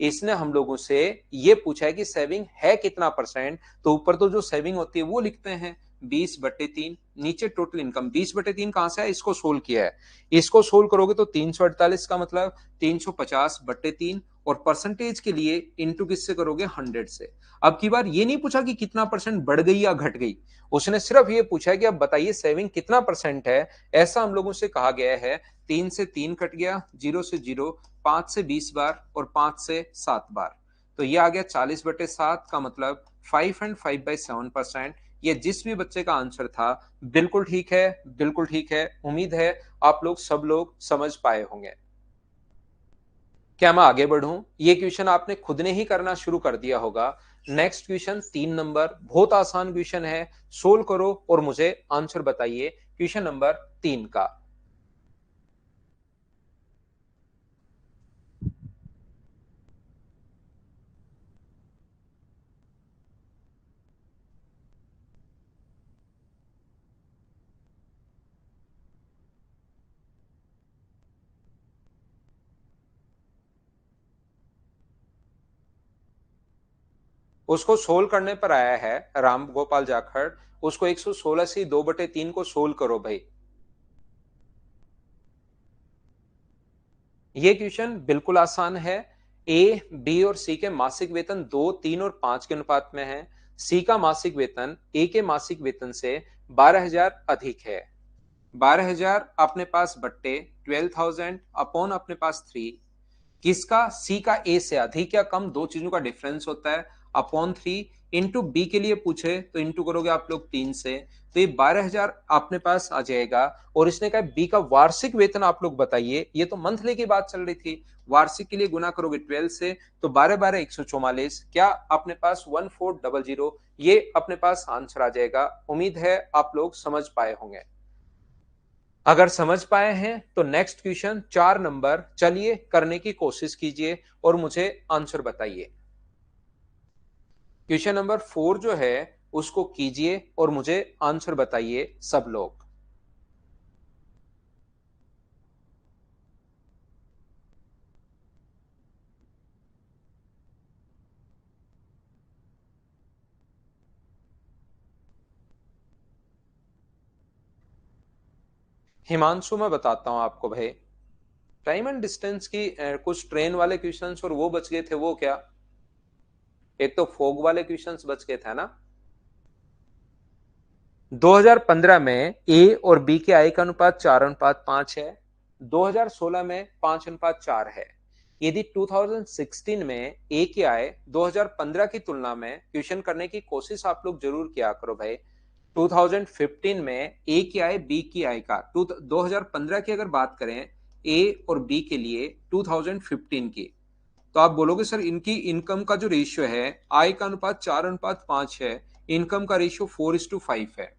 इसने हम लोगों से ये पूछा है कि सेविंग है कितना परसेंट। तो ऊपर तो जो सेविंग होती है वो लिखते हैं 20/3, नीचे टोटल इनकम 20/3 कहां से है? इसको सोल्व किया है। इसको सोल्व करोगे तो 348 का मतलब 350/3, और परसेंटेज के लिए इंटू किससे करोगे 100 से। अब की बार ये नहीं पूछा कि कितना परसेंट बढ़ गई या घट गई, उसने सिर्फ ये पूछा है कि अब बताइए सेविंग कितना परसेंट है। ऐसा हम लोगों से कहा गया है 3 से 3 कट गया, 0 से 0, 5 से 20 बार और 5 से 7 बार, तो ये आ गया 40/7 का मतलब 5 एंड 5/7%। ये जिस भी बच्चे का आंसर था बिल्कुल ठीक है, बिल्कुल ठीक है। उम्मीद है आप लोग सब लोग समझ पाए होंगे। क्या मैं आगे बढ़ूं? ये क्वेश्चन आपने खुद ने ही करना शुरू कर दिया होगा। नेक्स्ट क्वेश्चन 3 नंबर, बहुत आसान क्वेश्चन है, सोल्व करो और मुझे आंसर बताइए क्वेश्चन नंबर 3 का। उसको सोल्व करने पर आया है राम गोपाल जाखड़, उसको 116 से 2/3 को सोल्व करो भाई। ये क्वेश्चन बिल्कुल आसान है। ए, बी और सी के मासिक वेतन 2, 3 और 5 के अनुपात में है। सी का मासिक वेतन ए के मासिक वेतन से 12,000 अधिक है। 12,000 अपने पास बट्टे 12,000 अपॉन अपने पास 3, किसका? सी का ए से अधिक या कम, दो चीजों का डिफरेंस होता है, अपॉन 3। इंटू बी के लिए पूछे तो इंटू करोगे आप लोग 3 से, तो ये 12,000 अपने पास आ जाएगा। और इसने कहा बी का वार्षिक वेतन आप लोग बताइए, ये तो मंथली की बात चल रही थी, वार्षिक के लिए गुना करोगे 12 से, तो 12 12 144, क्या अपने पास 1400, ये अपने पास आंसर आ जाएगा। उम्मीद है आप लोग समझ पाए होंगे। अगर समझ पाए हैं तो नेक्स्ट क्वेश्चन 4 नंबर, चलिए करने की कोशिश कीजिए और मुझे आंसर बताइए। क्वेश्चन नंबर 4 जो है उसको कीजिए और मुझे आंसर बताइए सब लोग। हिमांशु मैं बताता हूं आपको भाई, टाइम एंड डिस्टेंस की कुछ ट्रेन वाले क्वेश्चंस और वो बच गए थे, वो क्या, एक तो फोग वाले क्वेश्चंस बच गए थे ना। 2015 में ए और बी के आय का अनुपात 4:5 है। 2016 में 5:4 है। यदि 2016 में ए की आय 2015 की तुलना में, क्वेश्चन करने की कोशिश आप लोग जरूर किया करो भाई, 2015 में ए की आय बी की आय का 2015 की अगर बात करें ए और बी के लिए 2015 की, तो आप बोलोगे सर इनकी इनकम का जो रेशियो है, आय का अनुपात 4:5 है, इनकम का रेशियो 4:5 है,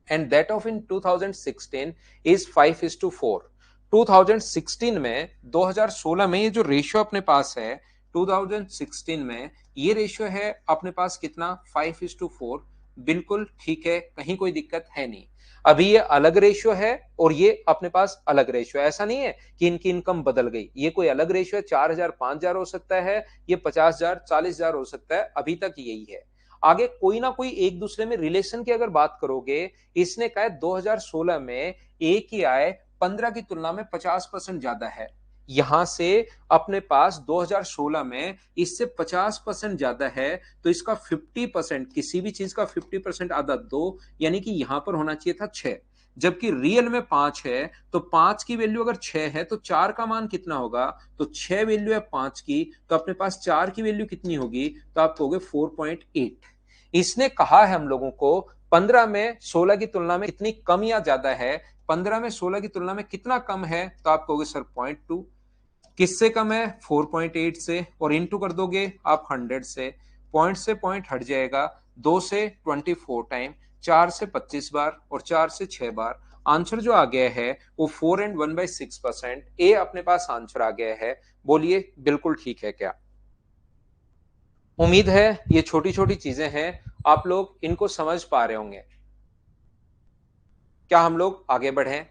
and that of in 2016 is 5:4। 2016 में 2016 में ये जो रेशियो अपने पास है 2016 में, ये रेशियो है अपने पास कितना, 5:4। बिल्कुल ठीक है, कहीं कोई दिक्कत है नहीं। अभी ये अलग रेशियो है और ये अपने पास अलग रेशियो है, ऐसा नहीं है कि इनकी इनकम बदल गई, ये कोई अलग रेशियो है, 4,000 5,000 हो सकता है, ये 50,000 40,000 हो सकता है, अभी तक यही है। आगे कोई ना कोई एक दूसरे में रिलेशन की अगर बात करोगे, इसने कहा 2016 में ए की आय 15 की तुलना में 50% ज्यादा है, यहां से अपने पास 2016 में इससे 50% ज्यादा है, तो इसका 50%, किसी भी चीज का 50% आधा 2, यानी कि यहां पर होना चाहिए था 6, जबकि रियल में 5 है, तो 5 की वैल्यू अगर 6 है तो 4 का मान कितना होगा, तो 6 वैल्यू है 5 की, तो अपने पास 4 की वैल्यू कितनी होगी, तो आप कहोगे 4.8। इसने कहा है हम लोगों को 15 में 16 की तुलना में कितनी कम या ज्यादा है, 15 में 16 की तुलना में कितना कम है, तो आप कहोगे सर 0.2। किससे कम है, 4.8 से, और इंटू कर दोगे आप 100 से, पॉइंट से पॉइंट हट जाएगा, 2 से 24 टाइम, 4 से 25 बार और 4 से 6 बार। आंसर जो आ गया है वो 4 and 1/6%, ए अपने पास आंसर आ गया है। बोलिए बिल्कुल ठीक है क्या? उम्मीद है ये छोटी छोटी चीजें हैं, आप लोग इनको समझ पा रहे होंगे। क्या हम लोग आगे बढ़ें?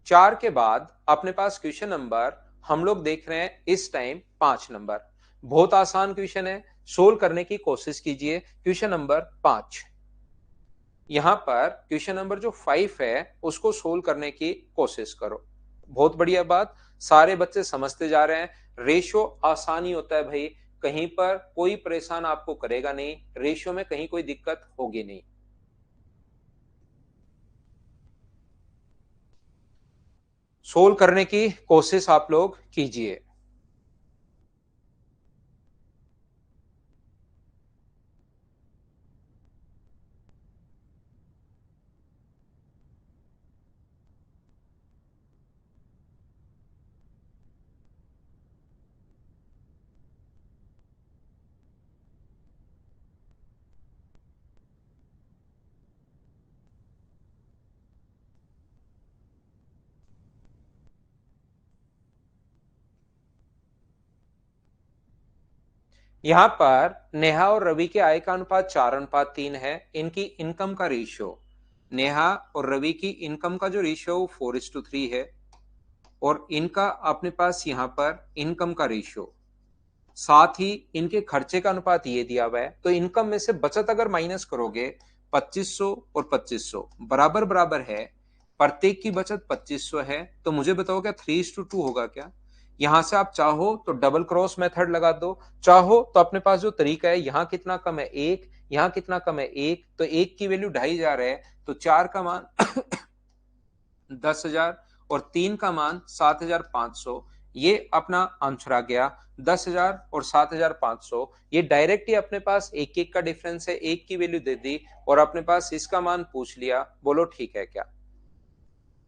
4 के बाद अपने पास क्वेश्चन नंबर हम लोग देख रहे हैं इस टाइम 5 नंबर, बहुत आसान क्वेश्चन है, सोल्व करने की कोशिश कीजिए। क्वेश्चन नंबर 5, यहां पर क्वेश्चन नंबर जो 5 है उसको सोल्व करने की कोशिश करो। बहुत बढ़िया बात, सारे बच्चे समझते जा रहे हैं। रेशो आसानी होता है भाई, कहीं पर कोई परेशान आपको करेगा नहीं, रेशो में कहीं कोई दिक्कत होगी नहीं। सोल्व करने की कोशिश आप लोग कीजिए। यहां पर नेहा और रवि के आय का अनुपात 4:3 है। इनकी इनकम का रेशियो, नेहा और रवि की इनकम का जो रेशियो वो 4:3 है। और इनका अपने पास यहाँ पर इनकम का रेशियो, साथ ही इनके खर्चे का अनुपात ये दिया हुआ है। तो इनकम में से बचत अगर माइनस करोगे, 2500 और 2500 बराबर बराबर है, प्रत्येक की बचत 2500 है। तो मुझे बताओ क्या 3:2 होगा क्या? यहां से आप चाहो तो डबल क्रॉस मेथड लगा दो, चाहो तो अपने पास जो तरीका है, यहां कितना कम है 1, यहां कितना कम है 1, तो 1 की वैल्यू 2.5 है, तो 4 का मान 10,000 और 3 का मान 7,500। ये अपना आंसर आ गया। 10,000 और 7,500, ये डायरेक्ट ही अपने पास एक एक का डिफरेंस है, एक की वैल्यू दे दी और अपने पास इसका मान पूछ लिया। बोलो ठीक है क्या?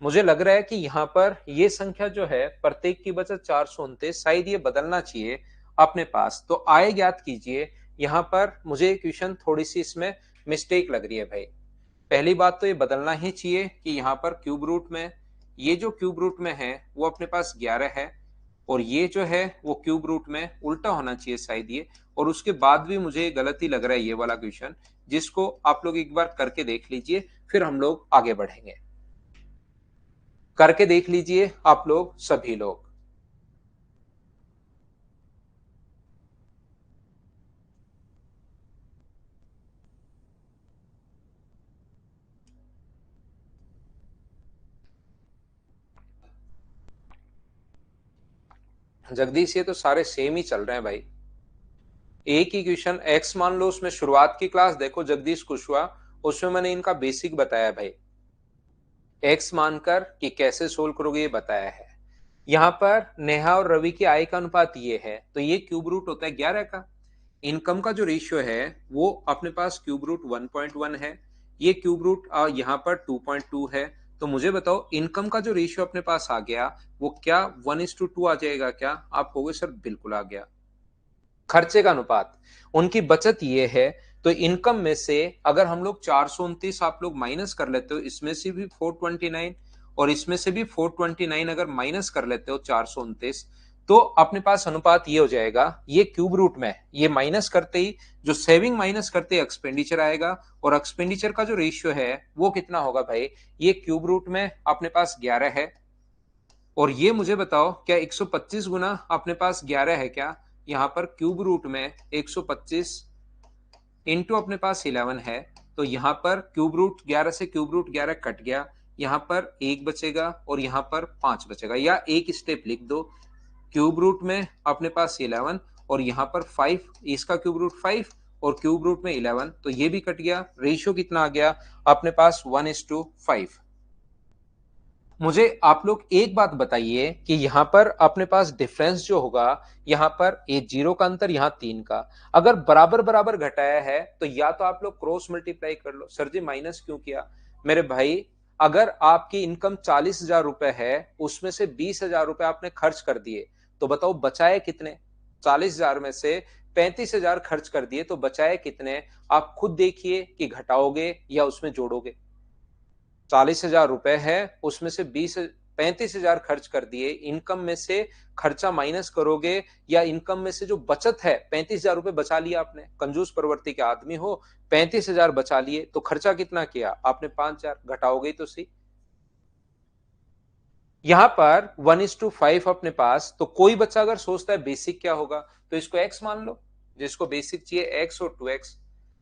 मुझे लग रहा है कि यहाँ पर ये संख्या जो है, प्रत्येक की बचत 429, शायद ये बदलना चाहिए अपने पास। तो आय ज्ञात कीजिए। यहाँ पर मुझे क्वेश्चन थोड़ी सी इसमें मिस्टेक लग रही है भाई। पहली बात तो ये बदलना ही चाहिए कि यहाँ पर क्यूब रूट में, ये जो क्यूब रूट में है वो अपने पास 11 है, और ये जो है वो क्यूब रूट में उल्टा होना चाहिए शायद ये। और उसके बाद भी मुझे गलती लग रहा है ये वाला क्वेश्चन, जिसको आप लोग एक बार करके देख लीजिए, फिर हम लोग आगे बढ़ेंगे। करके देख लीजिए आप लोग सभी लोग। जगदीश ये तो सारे सेम ही चल रहे हैं भाई। एक ही क्वेश्चन एक्स मान लो, उसमें शुरुआत की क्लास देखो जगदीश कुशवाहा, उसमें मैंने इनका बेसिक बताया भाई, एक्स मानकर कि कैसे सोल्व करोगे ये बताया है। यहां पर नेहा और रवि की आय का अनुपात ये है, तो ये क्यूब रूट होता है 11 का। इनकम का जो रेशियो है वो अपने पास क्यूब रूट 1.1 है, ये क्यूब रूट यहाँ पर 2.2 है। तो मुझे बताओ इनकम का जो रेशियो अपने पास आ गया वो क्या 1:2 आ जाएगा क्या? आप कहोगे सर बिल्कुल आ गया। खर्चे का अनुपात, उनकी बचत ये है, तो इनकम में से अगर हम लोग 429 आप लोग माइनस कर लेते हो, इसमें से भी 429 और इसमें से भी 429 अगर माइनस कर लेते हो 429, तो अपने पास अनुपात ये हो जाएगा। ये क्यूब रूट में ये माइनस करते ही जो सेविंग माइनस करते ही एक्सपेंडिचर आएगा, और एक्सपेंडिचर का जो रेशियो है वो कितना होगा भाई? ये क्यूब रूट में अपने पास 11 है, और ये मुझे बताओ क्या 125 गुना अपने पास 11 है क्या? यहाँ पर क्यूब रूट में 125 इंटू अपने पास 11 है, तो यहाँ पर क्यूब रूट 11 से क्यूब रूट 11 कट गया, यहाँ पर 1 बचेगा और यहाँ पर 5 बचेगा। या एक स्टेप लिख दो, क्यूब रूट में अपने पास 11 और यहाँ पर 5, इसका क्यूब रूट 5 और क्यूब रूट में 11, तो ये भी कट गया। रेशियो कितना आ गया अपने पास? 1:5। मुझे आप लोग एक बात बताइए कि यहां पर अपने पास डिफरेंस जो होगा, यहां पर एक 0 का अंतर, यहां 3 का, अगर बराबर बराबर घटाया है तो या तो आप लोग क्रॉस मल्टीप्लाई कर लो। सर जी माइनस क्यों किया? मेरे भाई, अगर आपकी इनकम 40,000 रुपए है, उसमें से 20,000 रुपए आपने खर्च कर दिए, तो बताओ बचाए कितने? 40,000 में से 35,000 खर्च कर दिए, तो बचाए कितने? आप खुद देखिए कि घटाओगे या उसमें जोड़ोगे। 40,000 रुपए है, उसमें से 35,000 खर्च कर दिए, इनकम में से खर्चा माइनस करोगे, या इनकम में से जो बचत है 35,000 रुपए बचा लिया आपने, कंजूस प्रवृत्ति के आदमी हो, 35,000 बचा लिए, तो खर्चा कितना किया आपने? 5,000। घटाओगे तो सही। यहां पर 1:5 अपने पास, तो कोई बच्चा अगर सोचता है बेसिक क्या होगा, तो इसको एक्स मान लो, जिसको बेसिक चाहिए एक्स और 2x।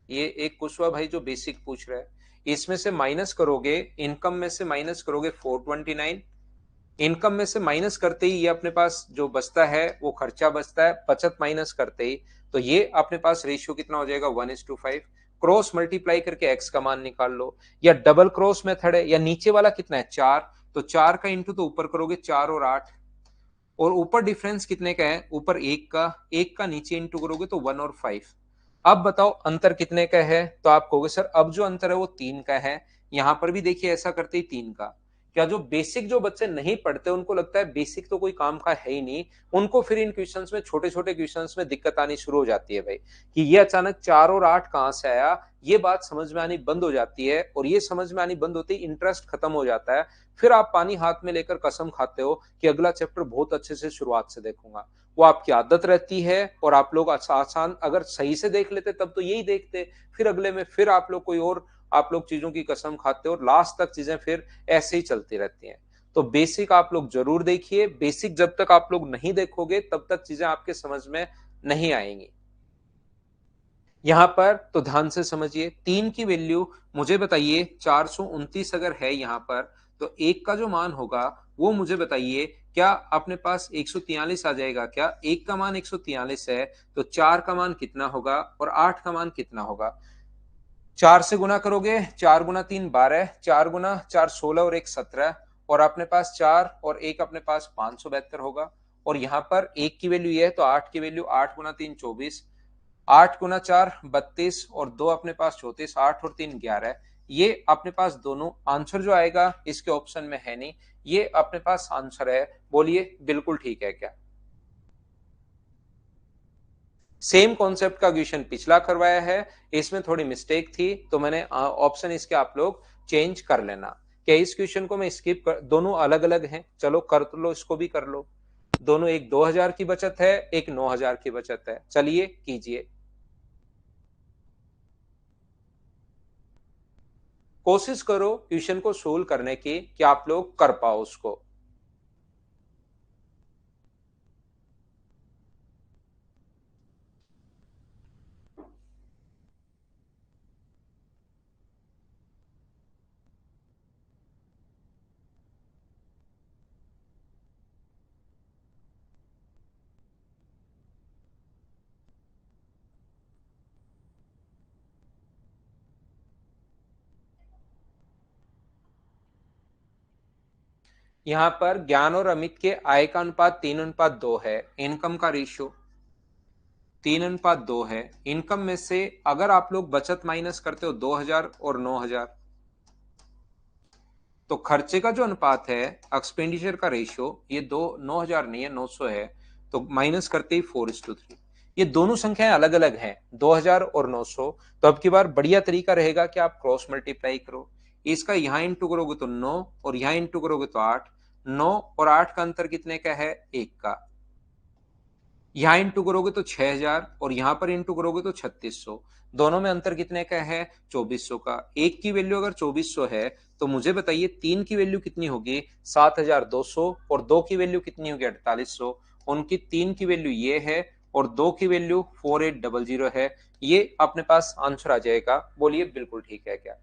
ये एक कुशवा भाई जो बेसिक पूछ रहा है, इसमें से माइनस करोगे, इनकम में से माइनस करोगे 429, इनकम में से माइनस करते ही ये अपने पास जो बचता है वो खर्चा बचता है, बचत माइनस करते ही तो ये अपने पास रेशियो कितना हो जाएगा 1:5। क्रॉस मल्टीप्लाई करके एक्स का मान निकाल लो, या डबल क्रॉस मेथड है, या नीचे वाला कितना है 4, तो 4 का इंटू तो ऊपर करोगे 4 और 8, और ऊपर डिफरेंस कितने का है, ऊपर एक का नीचे इंटू करोगे तो 1 और 5। अब बताओ अंतर कितने का है, तो आप कहोगे सर अब जो अंतर है वो 3 का है। यहां पर भी देखिए ऐसा करते ही 3 का। क्या जो बेसिक जो बच्चे नहीं पढ़ते उनको लगता है बेसिक तो कोई काम का है ही नहीं, उनको फिर इन क्वेश्चंस में छोटे छोटे क्वेश्चंस में दिक्कत आनी शुरू हो जाती है भाई, कि ये अचानक 4 और 8 कहां से आया, ये बात समझ में आनी बंद हो जाती है, और ये समझ में आनी बंद होती है इंटरेस्ट खत्म हो जाता है। फिर आप पानी हाथ में लेकर कसम खाते हो कि अगला चैप्टर बहुत अच्छे से शुरुआत से देखूंगा। वो आपकी आदत रहती है, और आप लोग आसान अगर सही से देख लेते तब तो यही देखते, फिर अगले में फिर आप लोग कोई और आप लोग चीजों की कसम खाते हो, और लास्ट तक चीजें फिर ऐसे ही चलती रहती हैं। तो बेसिक आप लोग जरूर देखिए, बेसिक जब तक आप लोग नहीं देखोगे तब तक चीजें आपके समझ में नहीं आएंगी। यहां पर तो ध्यान से समझिए, 3 की वैल्यू मुझे बताइए 429 अगर है यहां पर, तो एक का जो मान होगा वो मुझे बताइए, क्या अपने पास 143 आ जाएगा क्या? एक का मान 143 है, तो 4 का मान कितना होगा और 8 का मान कितना होगा? 4 से गुना करोगे, 4 गुना 3 12, 4 गुना 4 16 और 1 17, और अपने पास 4 और 1 अपने पास 572 होगा। और यहां पर 1 की वैल्यू ये है, तो 8 की वैल्यू 8 गुना 3 24, 8 गुना 4 32, और 2 अपने पास 34, 8 और 3 11। ये अपने पास दोनों आंसर जो आएगा इसके ऑप्शन में है नहीं, ये अपने पास आंसर है। बोलिए बिल्कुल ठीक है क्या? सेम कॉन्सेप्ट का क्वेश्चन पिछला करवाया है, इसमें थोड़ी मिस्टेक थी तो मैंने ऑप्शन इसके आप लोग चेंज कर लेना। क्या इस क्वेश्चन को मैं स्किप कर, दोनों अलग अलग हैं, चलो कर तो लो, इसको भी कर लो। दोनों एक 2000 की बचत है, एक 9000 की बचत है, चलिए कीजिए, कोशिश करो क्वेश्चन को सोल्व करने की कि आप लोग कर पाओ उसको। यहां पर ज्ञान और अमित के आय का अनुपात 3:2 है, इनकम का रेशियो 3:2 है। इनकम में से अगर आप लोग बचत माइनस करते हो 2000 और 9000, तो खर्चे का जो अनुपात है, एक्सपेंडिचर का रेशियो, ये दो 9000 नहीं है 900 है, तो माइनस करते ही 4:3। ये दोनों संख्याएं अलग अलग हैं, 2000 और 900। तो अब की बार बढ़िया तरीका रहेगा कि आप क्रॉस मल्टीप्लाई करो, इसका यहां इंटू करोगे तो 9, और यहां इंटू करोगे तो 8। 9 और 8 का अंतर कितने का है? एक का। यहां इंटू करोगे तो 6000, और यहां पर इंटू करोगे तो 3600। दोनों में अंतर कितने का है? 2400 का। एक की वैल्यू अगर 2400 है, तो मुझे बताइए तीन की वैल्यू कितनी होगी? 7200, और दो की वैल्यू कितनी होगी? 4800। उनकी तीन की वैल्यू ये है, और दो की वैल्यू 4800 है। ये अपने पास आंसर आ जाएगा। बोलिए बिल्कुल ठीक है क्या?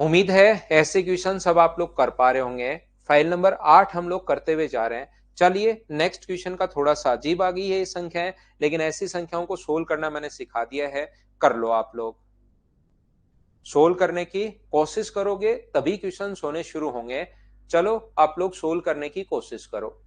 उम्मीद है ऐसे क्वेश्चन सब आप लोग कर पा रहे होंगे। फाइल नंबर 8 हम लोग करते हुए जा रहे हैं। चलिए नेक्स्ट क्वेश्चन का थोड़ा सा अजीब आ गई है ये संख्याएं, लेकिन ऐसी संख्याओं को सोल्व करना मैंने सिखा दिया है, कर लो आप लोग। सोल्व करने की कोशिश करोगे तभी क्वेश्चन होने शुरू होंगे। चलो आप लोग सोल्व करने की कोशिश करो।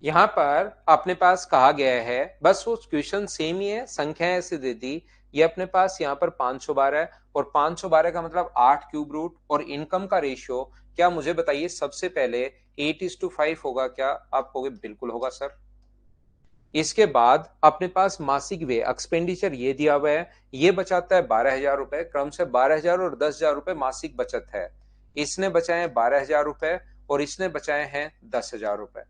यहाँ पर अपने पास कहा गया है, बस वो क्वेश्चन सेम ही है, संख्या ऐसे दे दी। ये अपने पास यहाँ पर 512 है, और 512 का मतलब 8 क्यूब रूट, और इनकम का रेशियो क्या मुझे बताइए सबसे पहले 8:5 होगा क्या? आप कहोगे बिल्कुल होगा सर। इसके बाद अपने पास मासिक व्यय एक्सपेंडिचर ये दिया हुआ है, ये बचाता है 12,000 रुपए, क्रम से 12,000 और 10,000 रुपए मासिक बचत है। इसने बचाए 12,000 रुपए, और इसने बचाए हैं 10,000 रुपए।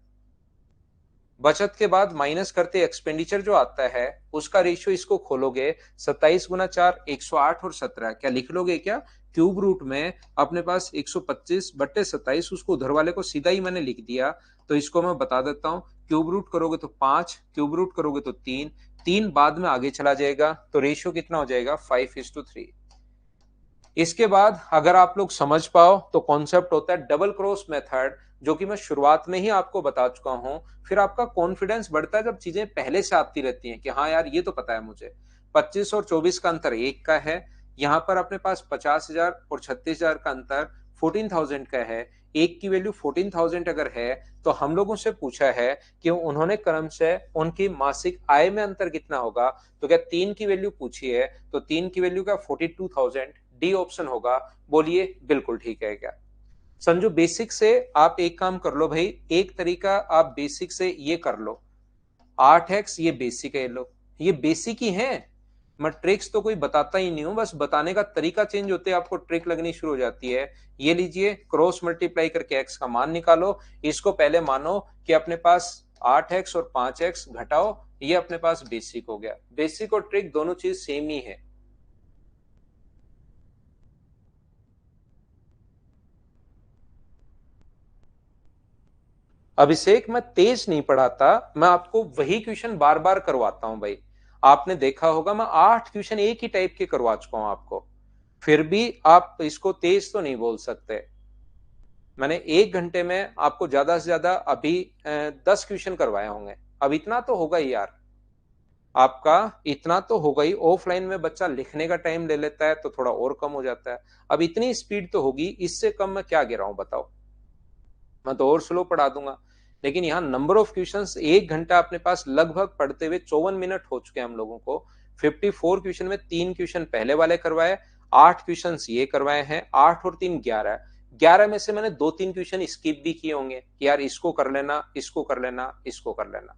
बचत के बाद माइनस करते एक्सपेंडिचर जो आता है उसका रेशियो इसको खोलोगे, 27 गुना 4 108 और 17 क्या लिख लोगे क्या? क्यूब रूट में अपने पास 125/27, उसको उधर वाले को सीधा ही मैंने लिख दिया। तो इसको मैं बता देता हूं, क्यूब रूट करोगे तो 5, क्यूब रूट करोगे तो 3, 3 बाद में आगे चला जाएगा, तो रेशियो कितना हो जाएगा 5:3। इसके बाद अगर आप लोग समझ पाओ तो कॉन्सेप्ट होता है डबल क्रॉस मेथड, जो कि मैं शुरुआत में ही आपको बता चुका हूं। फिर आपका कॉन्फिडेंस बढ़ता है जब चीजें पहले से आती रहती हैं कि हाँ यार ये तो पता है मुझे। 25 और 24 का अंतर 1 का है, यहाँ पर अपने पास 50,000 और 36,000 का अंतर 14,000 का है। एक की वैल्यू 14,000 अगर है तो हम लोगों से पूछा है कि उन्होंने क्रम से उनकी मासिक आय में अंतर कितना होगा। तो क्या 3 की वैल्यू पूछी है, तो 3 की वैल्यू का 42,000, डी ऑप्शन होगा। बोलिए बिल्कुल ठीक है क्या? संजू बेसिक से आप एक काम कर लो भाई, एक तरीका आप बेसिक से ये कर लो, 8x ये बेसिक है, लो ये बेसिक ही है। मैं ट्रिक्स तो कोई बताता ही नहीं हूं, बस बताने का तरीका चेंज होते आपको ट्रिक लगनी शुरू हो जाती है। ये लीजिए, क्रॉस मल्टीप्लाई करके x का मान निकालो। इसको पहले मानो कि अपने पास 8x और 5x घटाओ, ये अपने पास बेसिक हो गया। बेसिक और ट्रिक दोनों चीज सेम ही है। अभिषेक मैं तेज नहीं पढ़ाता, मैं आपको वही क्वेश्चन बार बार करवाता हूं भाई। आपने देखा होगा मैं 8 क्वेश्चन एक ही टाइप के करवा चुका हूं आपको, फिर भी आप इसको तेज तो नहीं बोल सकते। मैंने 1 घंटे में आपको ज्यादा से ज्यादा अभी 10 क्वेश्चन करवाए होंगे। अब इतना तो होगा ही यार, आपका इतना तो होगा ही। ऑफलाइन में बच्चा लिखने का टाइम ले लेता है तो थोड़ा और कम हो जाता है, अब इतनी स्पीड तो होगी, इससे कम मैं क्या गिराऊं बताओ? मैं तो और स्लो पढ़ा दूंगा। लेकिन यहाँ नंबर ऑफ क्वेश्चंस 1 घंटा अपने पास लगभग पढ़ते हुए 54 मिनट हो चुके हैं हम लोगों को। 54 क्वेश्चन में 3 क्वेश्चन पहले वाले करवाए, 8 क्वेश्चन ये करवाए हैं, 8 और 3 11। 11 में से मैंने 2-3 क्वेश्चन स्किप भी किए होंगे कि यार इसको कर लेना, इसको कर लेना, इसको कर लेना।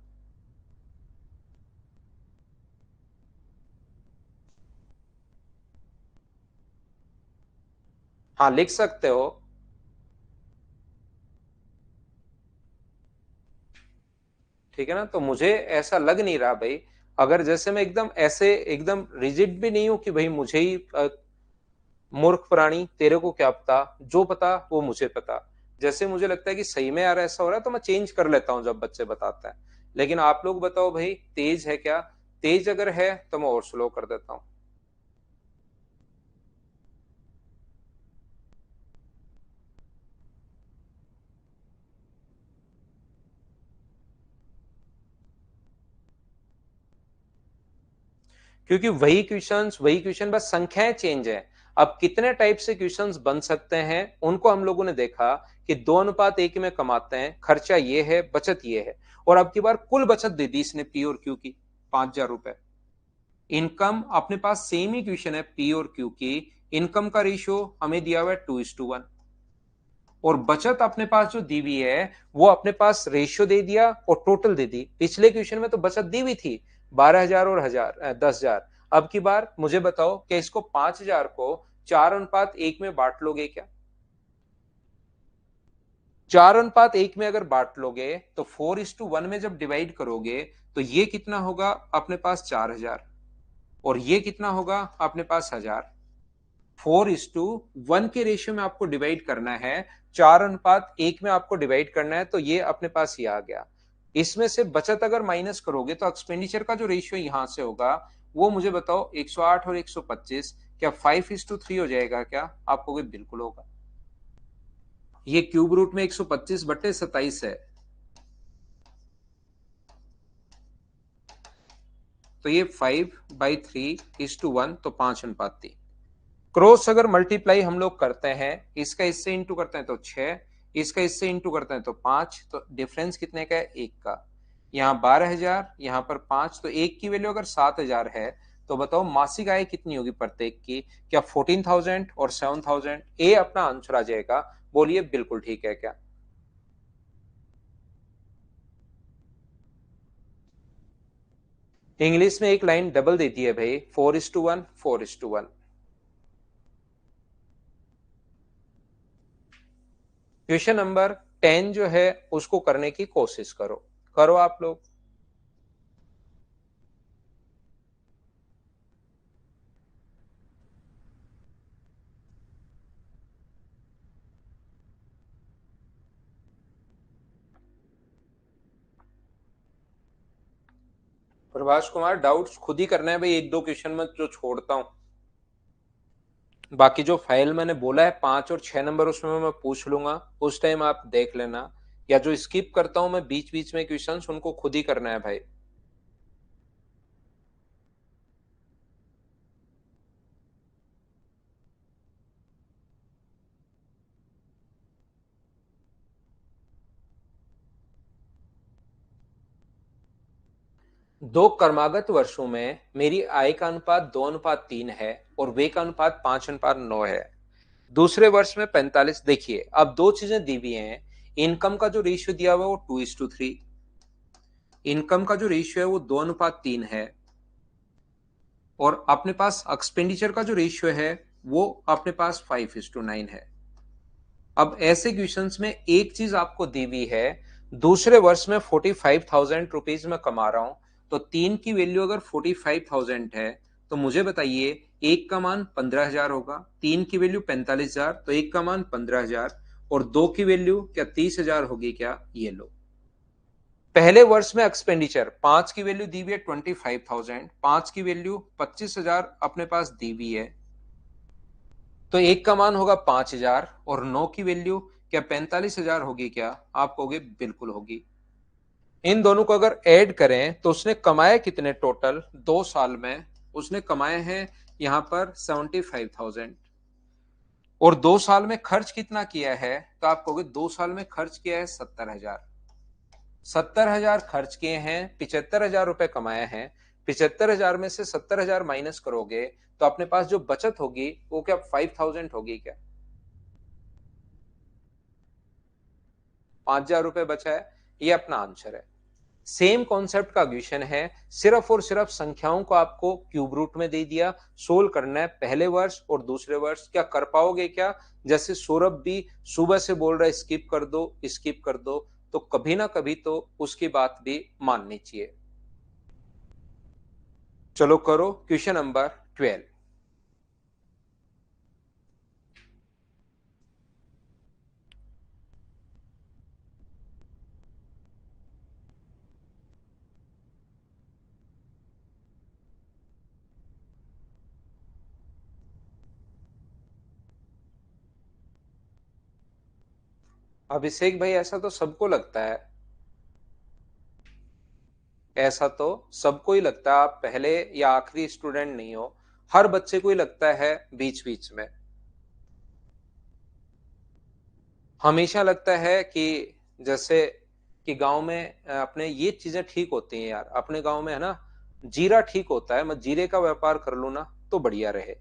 हाँ लिख सकते हो। ठीक है ना, तो मुझे ऐसा लग नहीं रहा भाई, अगर जैसे मैं एकदम ऐसे एकदम रिजिड भी नहीं हूं कि भाई मुझे ही मूर्ख प्राणी तेरे को क्या पता, जो पता वो मुझे पता। जैसे मुझे लगता है कि सही में यार ऐसा हो रहा है तो मैं चेंज कर लेता हूं जब बच्चे बताते हैं। लेकिन आप लोग बताओ भाई, तेज है क्या? तेज अगर है तो मैं और स्लो कर देता हूं। क्योंकि वही क्वेश्चन, बस संख्याएं चेंज है। अब कितने टाइप से क्वेश्चंस बन सकते हैं उनको हम लोगों ने देखा कि 2:1 में कमाते हैं, खर्चा ये है, बचत ये है। और अब की बार कुल बचत दे दी इसने पी और क्यू की, 5,000 रुपए। इनकम अपने पास सेम ही क्वेश्चन है पी और क्यू की, इनकम का रेशियो हमें दिया हुआ है 2:1। और बचत अपने पास जो दी हुई है वो अपने पास रेशियो दे दिया और टोटल दे दी। पिछले क्वेश्चन में तो बचत दी हुई थी 12,000 और 10,000। अब की बार मुझे बताओ कि इसको 5,000 को 4:1 में बांट लोगे क्या? 4:1 में अगर बांट लोगे तो 4:1 में जब डिवाइड करोगे तो ये कितना होगा अपने पास 4,000, और ये कितना होगा अपने पास 1,000। 4:1 के रेशियो में आपको डिवाइड करना है, 4:1 में आपको डिवाइड करना है, तो ये अपने पास ये आ गया। इसमें से बचत अगर माइनस करोगे तो एक्सपेंडिचर का जो रेशियो यहां से होगा वो मुझे बताओ 108 और 125 क्या 5:3 हो जाएगा क्या? आपको भी बिल्कुल होगा। ये क्यूब रूट में 125/27 है, तो ये 5/3:1, तो 5:3। क्रॉस अगर मल्टीप्लाई हम लोग करते हैं, इसका इससे इंटू करते हैं तो 6, इसका इससे इंटू करते हैं तो 5, तो डिफरेंस कितने का है? 1 का। यहाँ 12,000, यहाँ पर 5, तो एक की वैल्यू अगर 7,000 है तो बताओ मासिक आय कितनी होगी प्रत्येक की? क्या 14,000 और 7,000? ए अपना आंसर आ जाएगा। बोलिए बिल्कुल ठीक है क्या? इंग्लिश में एक लाइन डबल देती है भाई, 4:1, 4:1। क्वेश्चन नंबर 10 जो है उसको करने की कोशिश करो। करो आप लोग। प्रभाष कुमार, डाउट्स खुद ही करना है भाई, एक दो क्वेश्चन में जो छोड़ता हूँ। बाकी जो फाइल मैंने बोला है 5 और 6 नंबर, उसमें मैं पूछ लूंगा, उस टाइम आप देख लेना। या जो स्किप करता हूं मैं बीच बीच में क्वेश्चंस, उनको खुद ही करना है भाई। दो क्रमागत वर्षों में मेरी आय का अनुपात 2:3 है और व्यय का अनुपात 5:9 है। दूसरे वर्ष में 45। देखिए अब दो चीजें दी हुई हैं। इनकम का जो रेशियो दिया हुआ है वो 2:3। इनकम का जो रेशियो है वो 2:3 है। और अपने पास एक्सपेंडिचर का जो रेशियो है वो अपने पास 5:9 है। अब ऐसे क्वेश्चंस में एक चीज आपको दी हुई है, दूसरे वर्ष में 45,000 रुपीज में कमा रहा हूं, तो तीन की वैल्यू अगर 45,000 है तो मुझे बताइए एक का मान 15,000 होगा, तीन की वैल्यू 45,000, तो एक का मान 15,000, और दो की वैल्यू क्या 30,000 होगी क्या? ये लो। पहले वर्ष में एक्सपेंडिचर 5 की वैल्यू दी हुई है 25,000, 5 की वैल्यू 25,000 अपने पास दी हुई है, तो एक का मान होगा 5,000, और 9 की वैल्यू क्या 45,000 होगी क्या? आप कहोगे बिल्कुल होगी। इन दोनों को अगर ऐड करें तो उसने कमाए कितने टोटल 2 साल में? उसने कमाए हैं यहां पर 75,000। और 2 साल में खर्च कितना किया है? तो आप कहोगे 2 साल में खर्च किया है 70,000। 70,000 खर्च किए हैं, 75,000 रुपए कमाए हैं। 75,000 में से 70,000 माइनस करोगे तो अपने पास जो बचत होगी वो क्या 5,000 होगी क्या? 5,000 रुपए बचा है। ये अपना आंसर है। सेम कॉन्सेप्ट का क्वेश्चन है, सिर्फ और सिर्फ संख्याओं को आपको क्यूब रूट में दे दिया, सोल्व करना है पहले वर्ष और दूसरे वर्ष। क्या कर पाओगे क्या? जैसे सौरभ भी सुबह से बोल रहा है स्किप कर दो स्किप कर दो, तो कभी ना कभी तो उसकी बात भी माननी चाहिए। चलो करो क्वेश्चन नंबर 12। अभिषेक भाई, ऐसा तो सबको लगता है, ऐसा तो सबको ही लगता है। आप पहले या आखिरी स्टूडेंट नहीं हो, हर बच्चे को ही लगता है बीच बीच में। हमेशा लगता है कि जैसे कि गांव में अपने ये चीजें ठीक होती हैं यार, अपने गांव में है ना, जीरा ठीक होता है, मैं जीरे का व्यापार कर लूं ना तो बढ़िया रहे।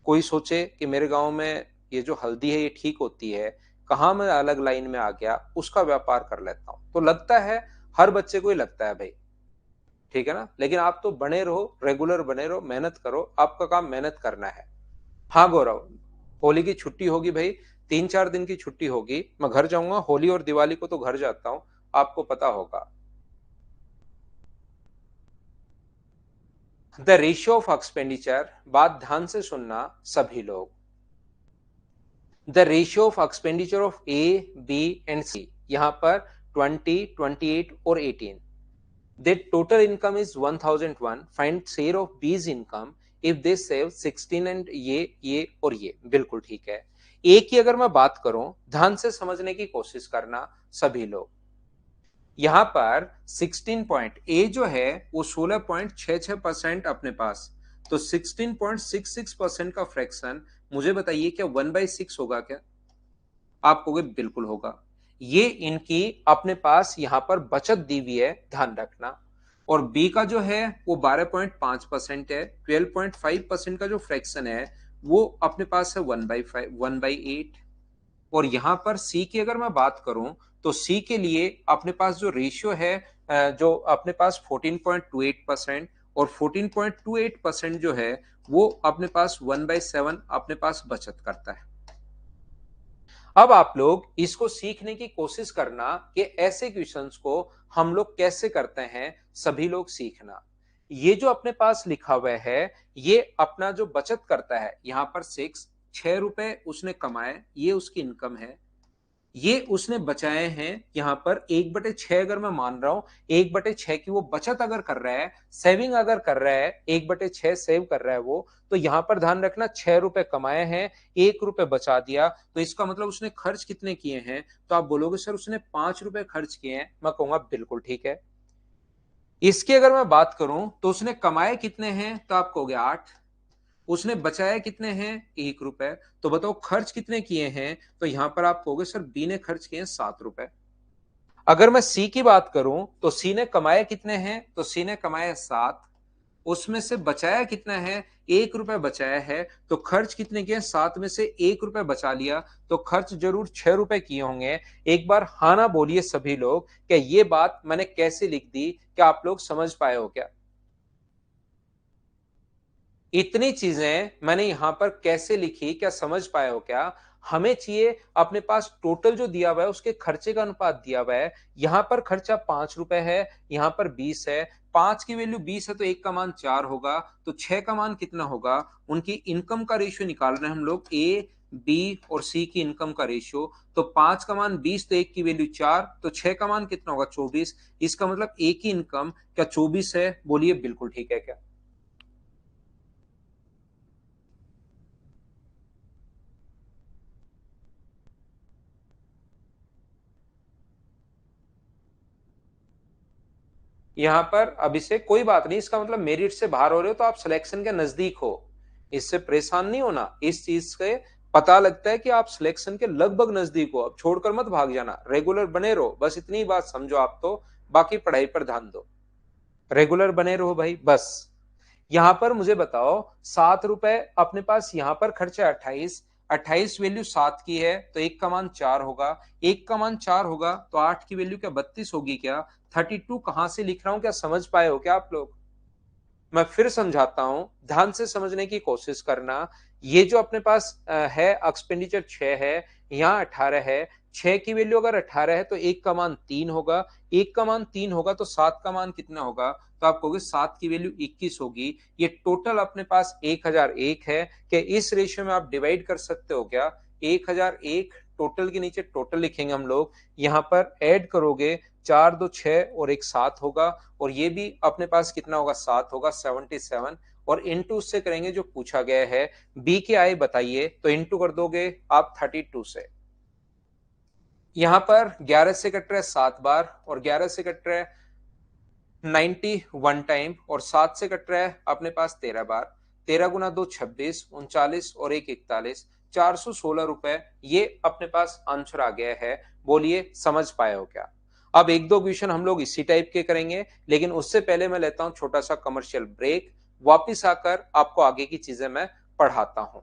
कोई सोचे कि मेरे गांव में ये जो हल्दी है ये ठीक होती है, कहाँ मैं अलग लाइन में आ गया, उसका व्यापार कर लेता हूं। तो लगता है, हर बच्चे को ही लगता है भाई, ठीक है ना। लेकिन आप तो बने रहो, रेगुलर बने रहो, मेहनत करो, आपका काम मेहनत करना है। हाँ गौरव, होली की छुट्टी होगी भाई, 3-4 दिन की छुट्टी होगी, मैं घर जाऊंगा। होली और दिवाली को तो घर जाता हूँ, आपको पता होगा। द रेशियो ऑफ एक्सपेंडिचर, बात ध्यान से सुनना सभी लोग। The ratio of expenditure of A, B and C, यहां पर 20, 28 और 18। Their total income is 1001. Find share of B's income if they save 16 and ये और ये। बिल्कुल ठीक है। ए की अगर मैं बात करूं, ध्यान से समझने की कोशिश करना सभी लोग। यहां पर 16 पॉइंट ए जो है वो 16.66% अपने पास, तो 16.66% का फ्रैक्शन, मुझे बताइए क्या 1/6 होगा क्या? आप कहोगे बिल्कुल होगा। ये इनकी अपने पास यहां पर बचत दी हुई है, ध्यान रखना। और बी का जो है वो 12.5% है, 12.5% का जो फ्रैक्शन है वो अपने पास है 1/5, 1/8। और यहां पर सी की अगर मैं बात करूं, तो सी के लिए अपने पास जो रेशियो है, जो अपने पास 14.28%, और 14.28% जो है वो अपने पास 1/7 अपने पास बचत करता है। अब आप लोग इसको सीखने की कोशिश करना कि ऐसे क्वेश्चंस को हम लोग कैसे करते हैं, सभी लोग सीखना। ये जो अपने पास लिखा हुआ है, ये अपना जो बचत करता है, यहां पर 6 रुपए उसने कमाए, ये उसकी इनकम है। ये उसने बचाए हैं यहां पर 1/6 अगर मैं मान रहा हूं, 1/6 की वो बचत अगर कर रहा है, सेविंग अगर कर रहा है, 1/6 सेव कर रहा है वो, तो यहां पर ध्यान रखना 6 रुपए कमाए हैं, 1 रुपए बचा दिया, तो इसका मतलब उसने खर्च कितने किए हैं? तो आप बोलोगे सर उसने 5 रुपए खर्च किए हैं, मैं कहूंगा बिल्कुल ठीक है। इसकी अगर मैं बात करूं तो उसने कमाए कितने हैं, तो आप कहोगे 8। उसने बचाया कितने हैं, 1 रुपए। तो बताओ खर्च कितने किए हैं, तो यहां पर आप कहोगे सर बी ने खर्च किए हैं 7 रुपए। अगर मैं सी की बात करूं तो सी ने कमाए कितने हैं, तो सी ने कमाए 7। उसमें से बचाया कितना है, 1 रुपए बचाया है। तो खर्च कितने किए, 7 में से 1 रुपए बचा लिया, तो खर्च जरूर 6 रुपए किए होंगे। एक बार हाँ ना बोलिए सभी लोग, क्या ये बात मैंने कैसे लिख दी, क्या आप लोग समझ पाए हो क्या? इतनी चीजें मैंने यहां पर कैसे लिखी, क्या समझ पाए हो क्या? हमें चाहिए अपने पास टोटल जो दिया हुआ है उसके खर्चे का अनुपात दिया हुआ है। यहां पर खर्चा 5 रुपए है, यहां पर 20 है। 5 की वैल्यू 20 है तो 1 का मान 4 होगा, तो 6 का मान कितना होगा? उनकी इनकम का रेशियो निकाल रहे हैं हम लोग, ए बी और सी की इनकम का रेशियो। तो 5 का मान 20, तो 1 की वैल्यू 4, तो 6 का मान कितना होगा? 24। इसका मतलब ए की इनकम क्या 24 है? बोलिए बिल्कुल ठीक है क्या? यहाँ पर अभिषेक कोई बात नहीं, इसका मतलब मेरिट से बाहर हो रहे हो तो आप सिलेक्शन के नजदीक हो, इससे परेशान नहीं होना। इस चीज से पता लगता है कि आप सिलेक्शन के लगभग नजदीक हो। अब छोड़कर मत भाग जाना, रेगुलर बने रहो, बस इतनी बात समझो आप तो। बाकी पढ़ाई पर ध्यान दो, रेगुलर बने रहो भाई बस। यहां पर मुझे बताओ, 7 रुपए अपने पास यहां पर खर्चा है 28। 28 वैल्यू 7 की है तो 1 का मान 4 होगा। 1 का मान 4 होगा तो 8 की वैल्यू क्या 32 होगी क्या? 32 कहां से लिख रहा हूं, क्या समझ पाए हो क्या आप लोग? मैं फिर समझाता हूं, ध्यान से समझने की कोशिश करना। ये जो अपने पास है एक्सपेंडिचर 6 है, यहाँ 18 है। 6 की वैल्यू अगर 18 है तो 1 का मान 3 होगा। 1 का मान 3 होगा तो 7 का मान कितना होगा? तो आप कहोगे 7 की वैल्यू 21 होगी। ये टोटल अपने पास 1001 है। क्या इस रेशियो में आप डिवाइड कर सकते हो क्या? 1001 टोटल के नीचे टोटल लिखेंगे हम लोग, यहाँ पर ऐड करोगे, 4 2 6 और एक 7 होगा, और ये भी अपने पास कितना होगा? 7 होगा, 77। और इंटू उससे करेंगे जो पूछा गया है, बी की आय बताइए, तो इंटू कर दोगे आप 32 से। यहां पर 11 से कट रहा है 7 बार, और 11 से कट रहा है 91 टाइम, और 7 से कट रहा है अपने पास 13 बार। 13 गुना 2 26, 39 और 1 41, 416 रुपए ये अपने पास आंसर आ गया है। बोलिए समझ पाए हो क्या? अब एक दो क्वेश्चन हम लोग इसी टाइप के करेंगे, लेकिन उससे पहले मैं लेता हूं छोटा सा कमर्शियल ब्रेक। वापिस आकर आपको आगे की चीजें मैं पढ़ाता हूं।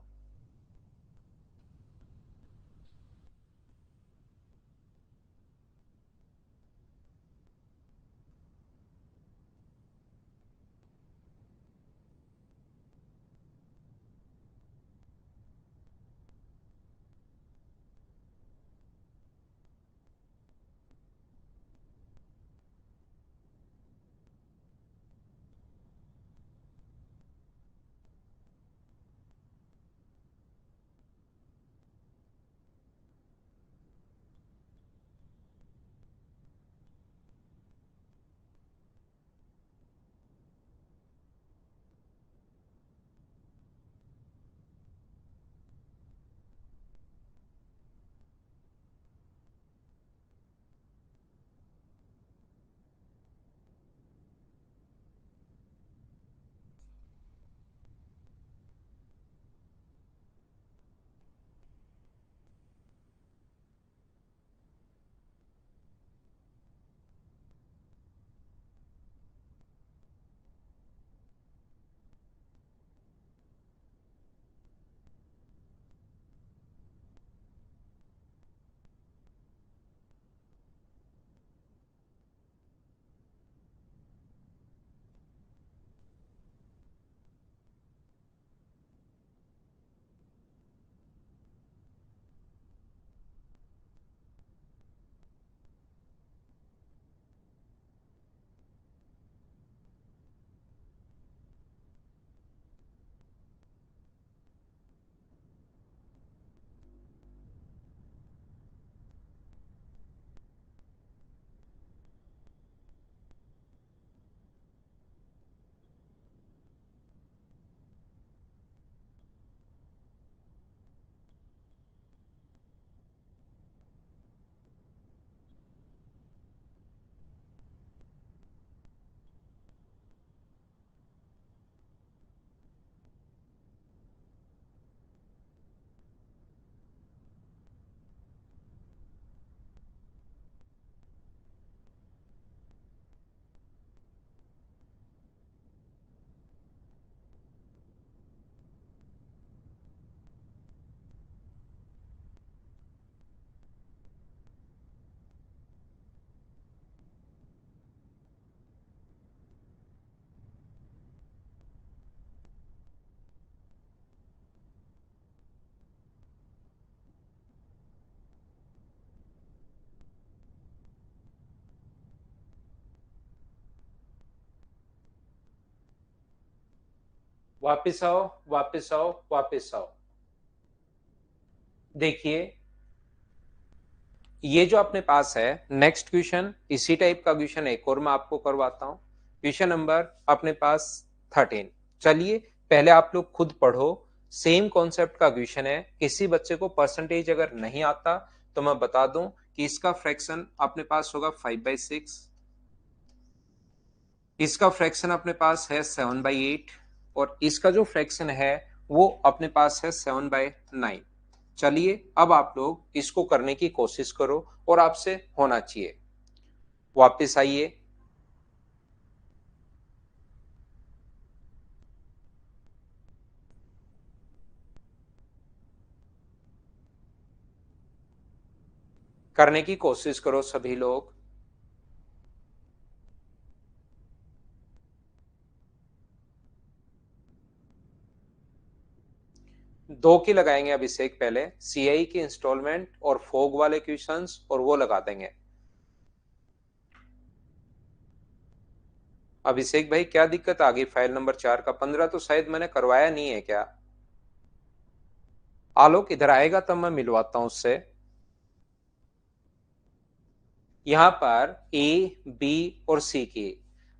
वापिस आओ, वापिस आओ, वापिस आओ। देखिए, ये जो अपने पास है नेक्स्ट क्वेश्चन, इसी टाइप का क्वेश्चन एक और मैं आपको करवाता हूं। क्वेश्चन नंबर अपने पास 13। चलिए पहले आप लोग खुद पढ़ो। सेम कॉन्सेप्ट का क्वेश्चन है। किसी बच्चे को परसेंटेज अगर नहीं आता तो मैं बता दूं कि इसका फ्रैक्शन अपने पास होगा 5/6, इसका फ्रैक्शन अपने पास है 7/8, और इसका जो फ्रैक्शन है वो अपने पास है 7/9। चलिए अब आप लोग इसको करने की कोशिश करो और आपसे होना चाहिए। वापस आइए। करने की कोशिश करो सभी लोग। 2 की लगाएंगे अभिषेक, पहले सीआई की इंस्टॉलमेंट और फोग वाले क्वेश्चंस और वो लगा देंगे। अभिषेक भाई क्या दिक्कत आ गई? फाइल नंबर 4 का 15 तो शायद मैंने करवाया नहीं है क्या? आलोक इधर आएगा तब मैं मिलवाता हूं उससे। यहाँ पर ए, बी और सी की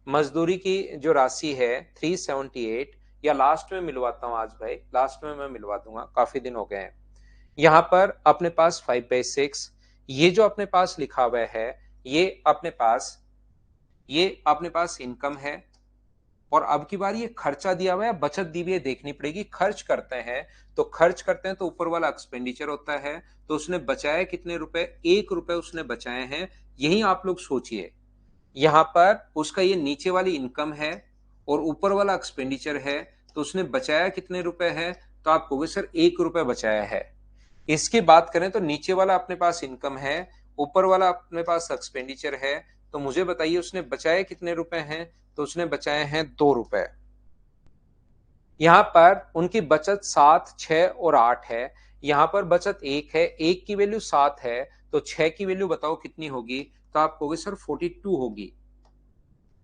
मजदूरी की जो राशि है 378, या लास्ट में मिलवाता हूं आज भाई, लास्ट में मैं मिलवा दूंगा, काफी दिन हो गए हैं। यहाँ पर अपने पास 5/6, ये जो अपने पास लिखा हुआ है ये अपने पास, ये अपने पास इनकम है। और अब की बार ये खर्चा दिया हुआ है, बचत दी हुई है, देखनी पड़ेगी। खर्च करते हैं तो खर्च करते हैं तो ऊपर वाला एक्सपेंडिचर होता है। तो उसने बचाए कितने रुपए? 1 रुपए उसने बचाए हैं। यही आप लोग सोचिए। यहाँ पर उसका ये नीचे वाली इनकम है और ऊपर वाला एक्सपेंडिचर है। तो उसने बचाया कितने रुपए है? तो आप कहोगे सर 1 रुपए बचाया है। इसकी बात करें तो नीचे वाला अपने पास इनकम है, ऊपर वाला अपने पास एक्सपेंडिचर है। तो मुझे बताइए उसने बचाए कितने रुपए हैं? तो उसने बचाए हैं 2 रुपए। यहाँ पर उनकी बचत 7, 6 और 8 है। यहाँ पर बचत 1 है, 1 की वैल्यू 7 है, तो 6 की वैल्यू बताओ कितनी होगी? तो आप कहोगे सर 42 होगी।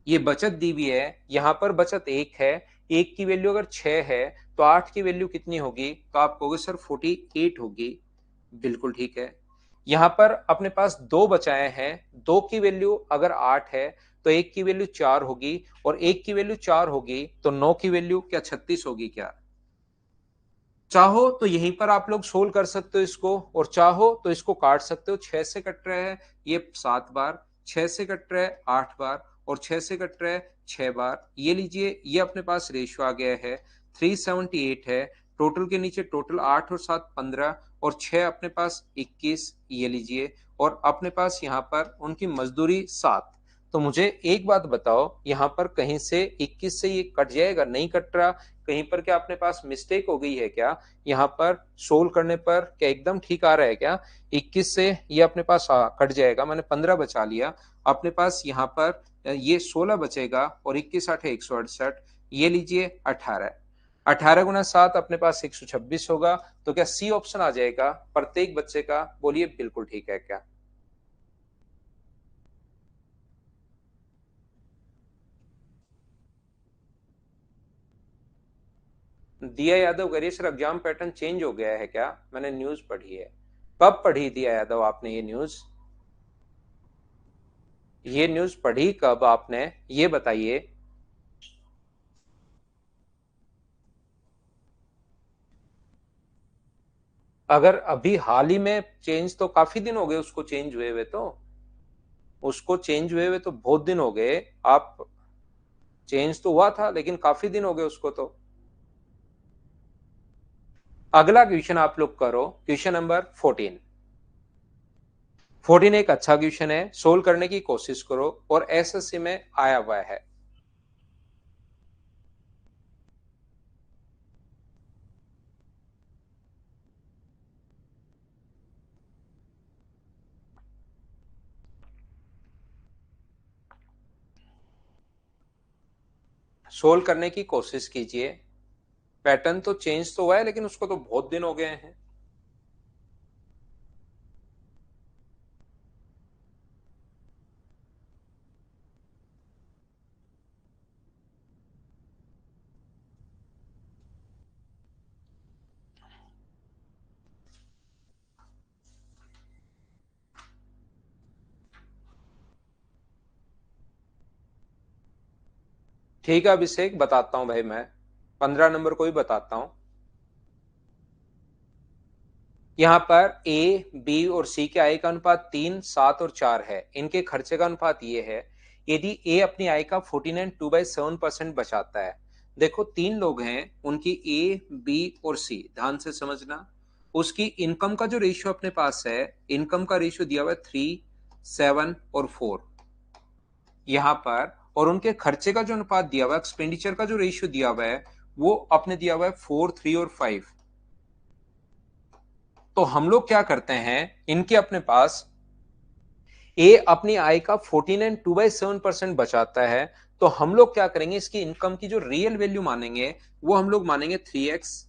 ये बचत दी हुई है, यहाँ पर बचत 1 है, 1 की वैल्यू अगर 6 है तो 8 की वैल्यू कितनी होगी? तो आप कहोगे सर 48 होगी। बिल्कुल ठीक है। यहाँ पर अपने पास 2 बचाए हैं, 2 की वैल्यू अगर 8 है तो 1 की वैल्यू 4 होगी, और 1 की वैल्यू 4 होगी तो 9 की वैल्यू क्या 36 होगी क्या? चाहो तो यहीं पर आप लोग सोल्व कर सकते हो इसको, और चाहो तो इसको काट सकते हो। 6 से कट रहा है ये 7 बार, 6 से कट रहा है 8 बार, और 6 से कट रहा है 6 बार। ये लीजिए, ये अपने पास रेशियो आ गया है 378 है। टोटल के नीचे टोटल 8 और 7 15, और 6 अपने पास 21, ये लीजिए। और अपने पास यहाँ पर उनकी मजदूरी 7। तो मुझे एक बात बताओ, यहाँ पर कहीं से 21 से ये कट जाएगा? नहीं कट रहा। कहीं पर क्या अपने पास मिस्टेक हो गई है क्या? यहाँ पर सोल्व करने पर क्या एकदम ठीक आ रहा है क्या? 21 से ये अपने पास कट जाएगा, मैंने 15 बचा लिया। अपने पास यहाँ पर ये 16 बचेगा, और 21 8 है 168, ये लीजिए 18। 18 × 7 अपने पास 126 होगा। तो क्या सी ऑप्शन आ जाएगा प्रत्येक बच्चे का? बोलिए बिल्कुल ठीक है क्या? दिया यादव करिए सर, एग्जाम पैटर्न चेंज हो गया है क्या? मैंने न्यूज पढ़ी है। कब पढ़ी दिया यादव आपने ये न्यूज? ये न्यूज पढ़ी कब आपने, ये बताइए। अगर अभी हाल ही में चेंज, तो काफी दिन हो गए उसको चेंज हुए हुए तो, उसको चेंज हुए हुए तो बहुत दिन हो गए। आप, चेंज तो हुआ था लेकिन काफी दिन हो गए उसको तो। अगला क्वेश्चन आप लोग करो, क्वेश्चन नंबर 14। 14 एक अच्छा क्वेश्चन है, सोल्व करने की कोशिश करो, और एसएससी में आया हुआ है। सोल्व करने की कोशिश कीजिए। पैटर्न तो चेंज तो हुआ है लेकिन उसको तो बहुत दिन हो गए हैं। ठीक है अभिषेक, बताता हूं भाई, मैं 15 नंबर को ही बताता हूं। यहाँ पर ए, बी और सी के आय का अनुपात 3, 7 और 4 है। इनके खर्चे का अनुपात ये है, यदि ए अपनी आय का 49.2/7% बचाता है। देखो तीन लोग हैं, उनकी ए, बी और सी, ध्यान से समझना। उसकी इनकम का जो रेशियो अपने पास है, इनकम का रेशियो दिया हुआ है 3, 7 और 4 यहाँ पर। और उनके खर्चे का जो अनुपात दिया हुआ है, एक्सपेंडिचर का जो रेशियो दिया हुआ है, वो अपने दिया हुआ है 4, 3 और 5। तो हम लोग क्या करते हैं, इनके अपने पास ए अपनी आय का 49.2/7% बचाता है। तो हम लोग क्या करेंगे, इसकी इनकम की जो रियल वैल्यू मानेंगे, वो हम लोग मानेंगे 3x,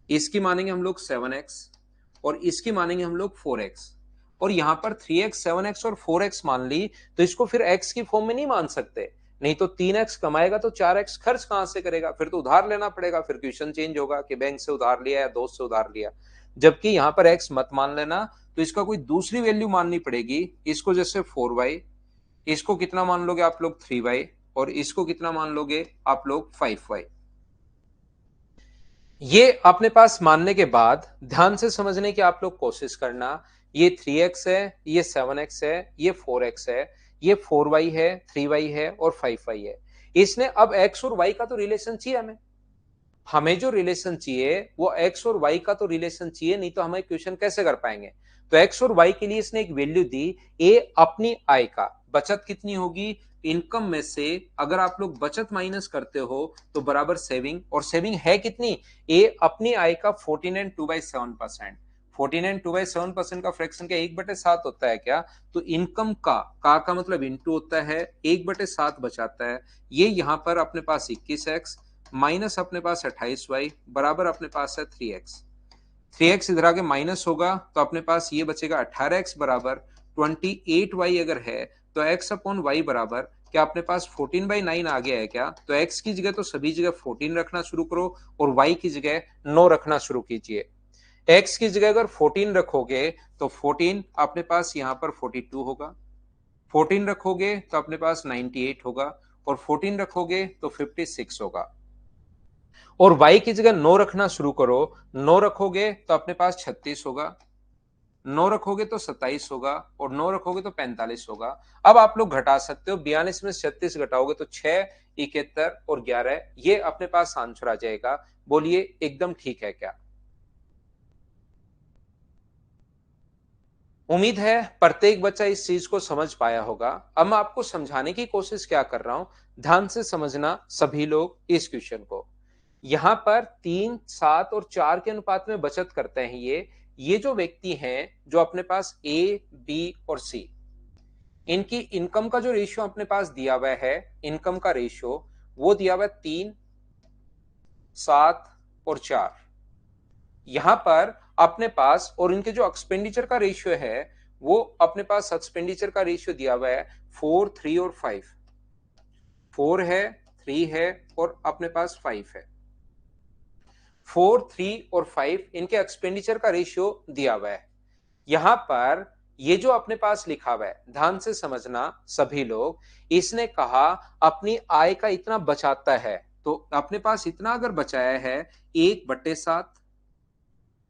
इसकी मानेंगे हम लोग 7x और इसकी मानेंगे हम लोग 4x। और यहां पर 3x, 7x और 4x मान ली, तो इसको फिर x की फॉर्म में नहीं मान सकते। नहीं तो 3x कमाएगा तो 4x खर्च कहां से करेगा, फिर तो उधार लेना पड़ेगा। फिर क्वेश्चन चेंज होगा कि बैंक से उधार लिया या दोस्त से उधार लिया। जबकि यहां पर x मत मान लेना, तो इसका कोई दूसरी वैल्यू माननी पड़ेगी। इसको जैसे 4y, इसको कितना मान लोगे आप लोग 3y, और इसको कितना मान लोगे आप लोग 5y। ये अपने पास मानने के बाद ध्यान से समझने की आप लोग कोशिश करना। ये 3x है, ये 7x है, ये 4x है, ये 4y है, 3y है और 5y है। इसने अब x और y का तो रिलेशन चाहिए हमें। हमें जो रिलेशन चाहिए वो x और y का तो रिलेशन चाहिए, नहीं तो हमें क्वेश्चन कैसे कर पाएंगे। तो x और y के लिए इसने एक वैल्यू दी, a अपनी आय का, बचत कितनी होगी, इनकम में से अगर आप लोग बचत माइनस करते हो तो बराबर सेविंग। और सेविंग है कितनी, a अपनी आय का 49.2/7%। 49.2/7% का फ्रैक्शन क्या 1/7 होता है क्या। तो इनकम का मतलब इंटू होता है, 1/7 बचाता है। ये यहां पर अपने पास 21x माइनस अपने पास 28y बराबर अपने पास है 3x। 3x इधर आगे माइनस होगा तो अपने पास ये बचेगा 18x बराबर 28y। अगर है तो x अपॉन y बराबर क्या अपने पास 14/9 आ गया है क्या। तो x की जगह तो सभी जगह 14 रखना शुरू करो और y की जगह 9 रखना शुरू कीजिए। x की जगह अगर 14 रखोगे तो 14 अपने पास यहाँ पर 42 होगा, 14 रखोगे तो अपने पास 98 होगा, और 14 रखोगे तो 56 होगा। और y की जगह 9 रखना शुरू करो, 9 रखोगे तो अपने पास 36 होगा, 9 रखोगे तो 27 होगा, और 9 रखोगे तो 45 होगा। अब आप लोग घटा सकते हो, 42 में 36 घटाओगे तो 6, 71 और 11, ये अपने पास आंसर आ जाएगा। बोलिए एकदम ठीक है क्या। उम्मीद है प्रत्येक बच्चा इस चीज को समझ पाया होगा। अब मैं आपको समझाने की कोशिश क्या कर रहा हूं, ध्यान से समझना सभी लोग इस क्वेश्चन को। यहां पर 3, 7 और 4 के अनुपात में बचत करते हैं। ये जो व्यक्ति हैं, जो अपने पास ए, बी और सी, इनकी इनकम का जो रेशियो अपने पास दिया हुआ है, इनकम का रेशियो वो दिया हुआ है 3, 7 और 4। यहां पर अपने पास, और इनके जो एक्सपेंडिचर का रेशियो है, वो अपने पास एक्सपेंडिचर का रेशियो दिया हुआ है 4, 3 और 5। 4 है, 3 है और अपने पास 5 है। 4, 3 और 5 इनके एक्सपेंडिचर का रेशियो दिया हुआ है। यहां पर ये जो अपने पास लिखा हुआ है, ध्यान से समझना सभी लोग। इसने कहा अपनी आय का इतना बचाता है, तो अपने पास इतना अगर बचाया है 1/7,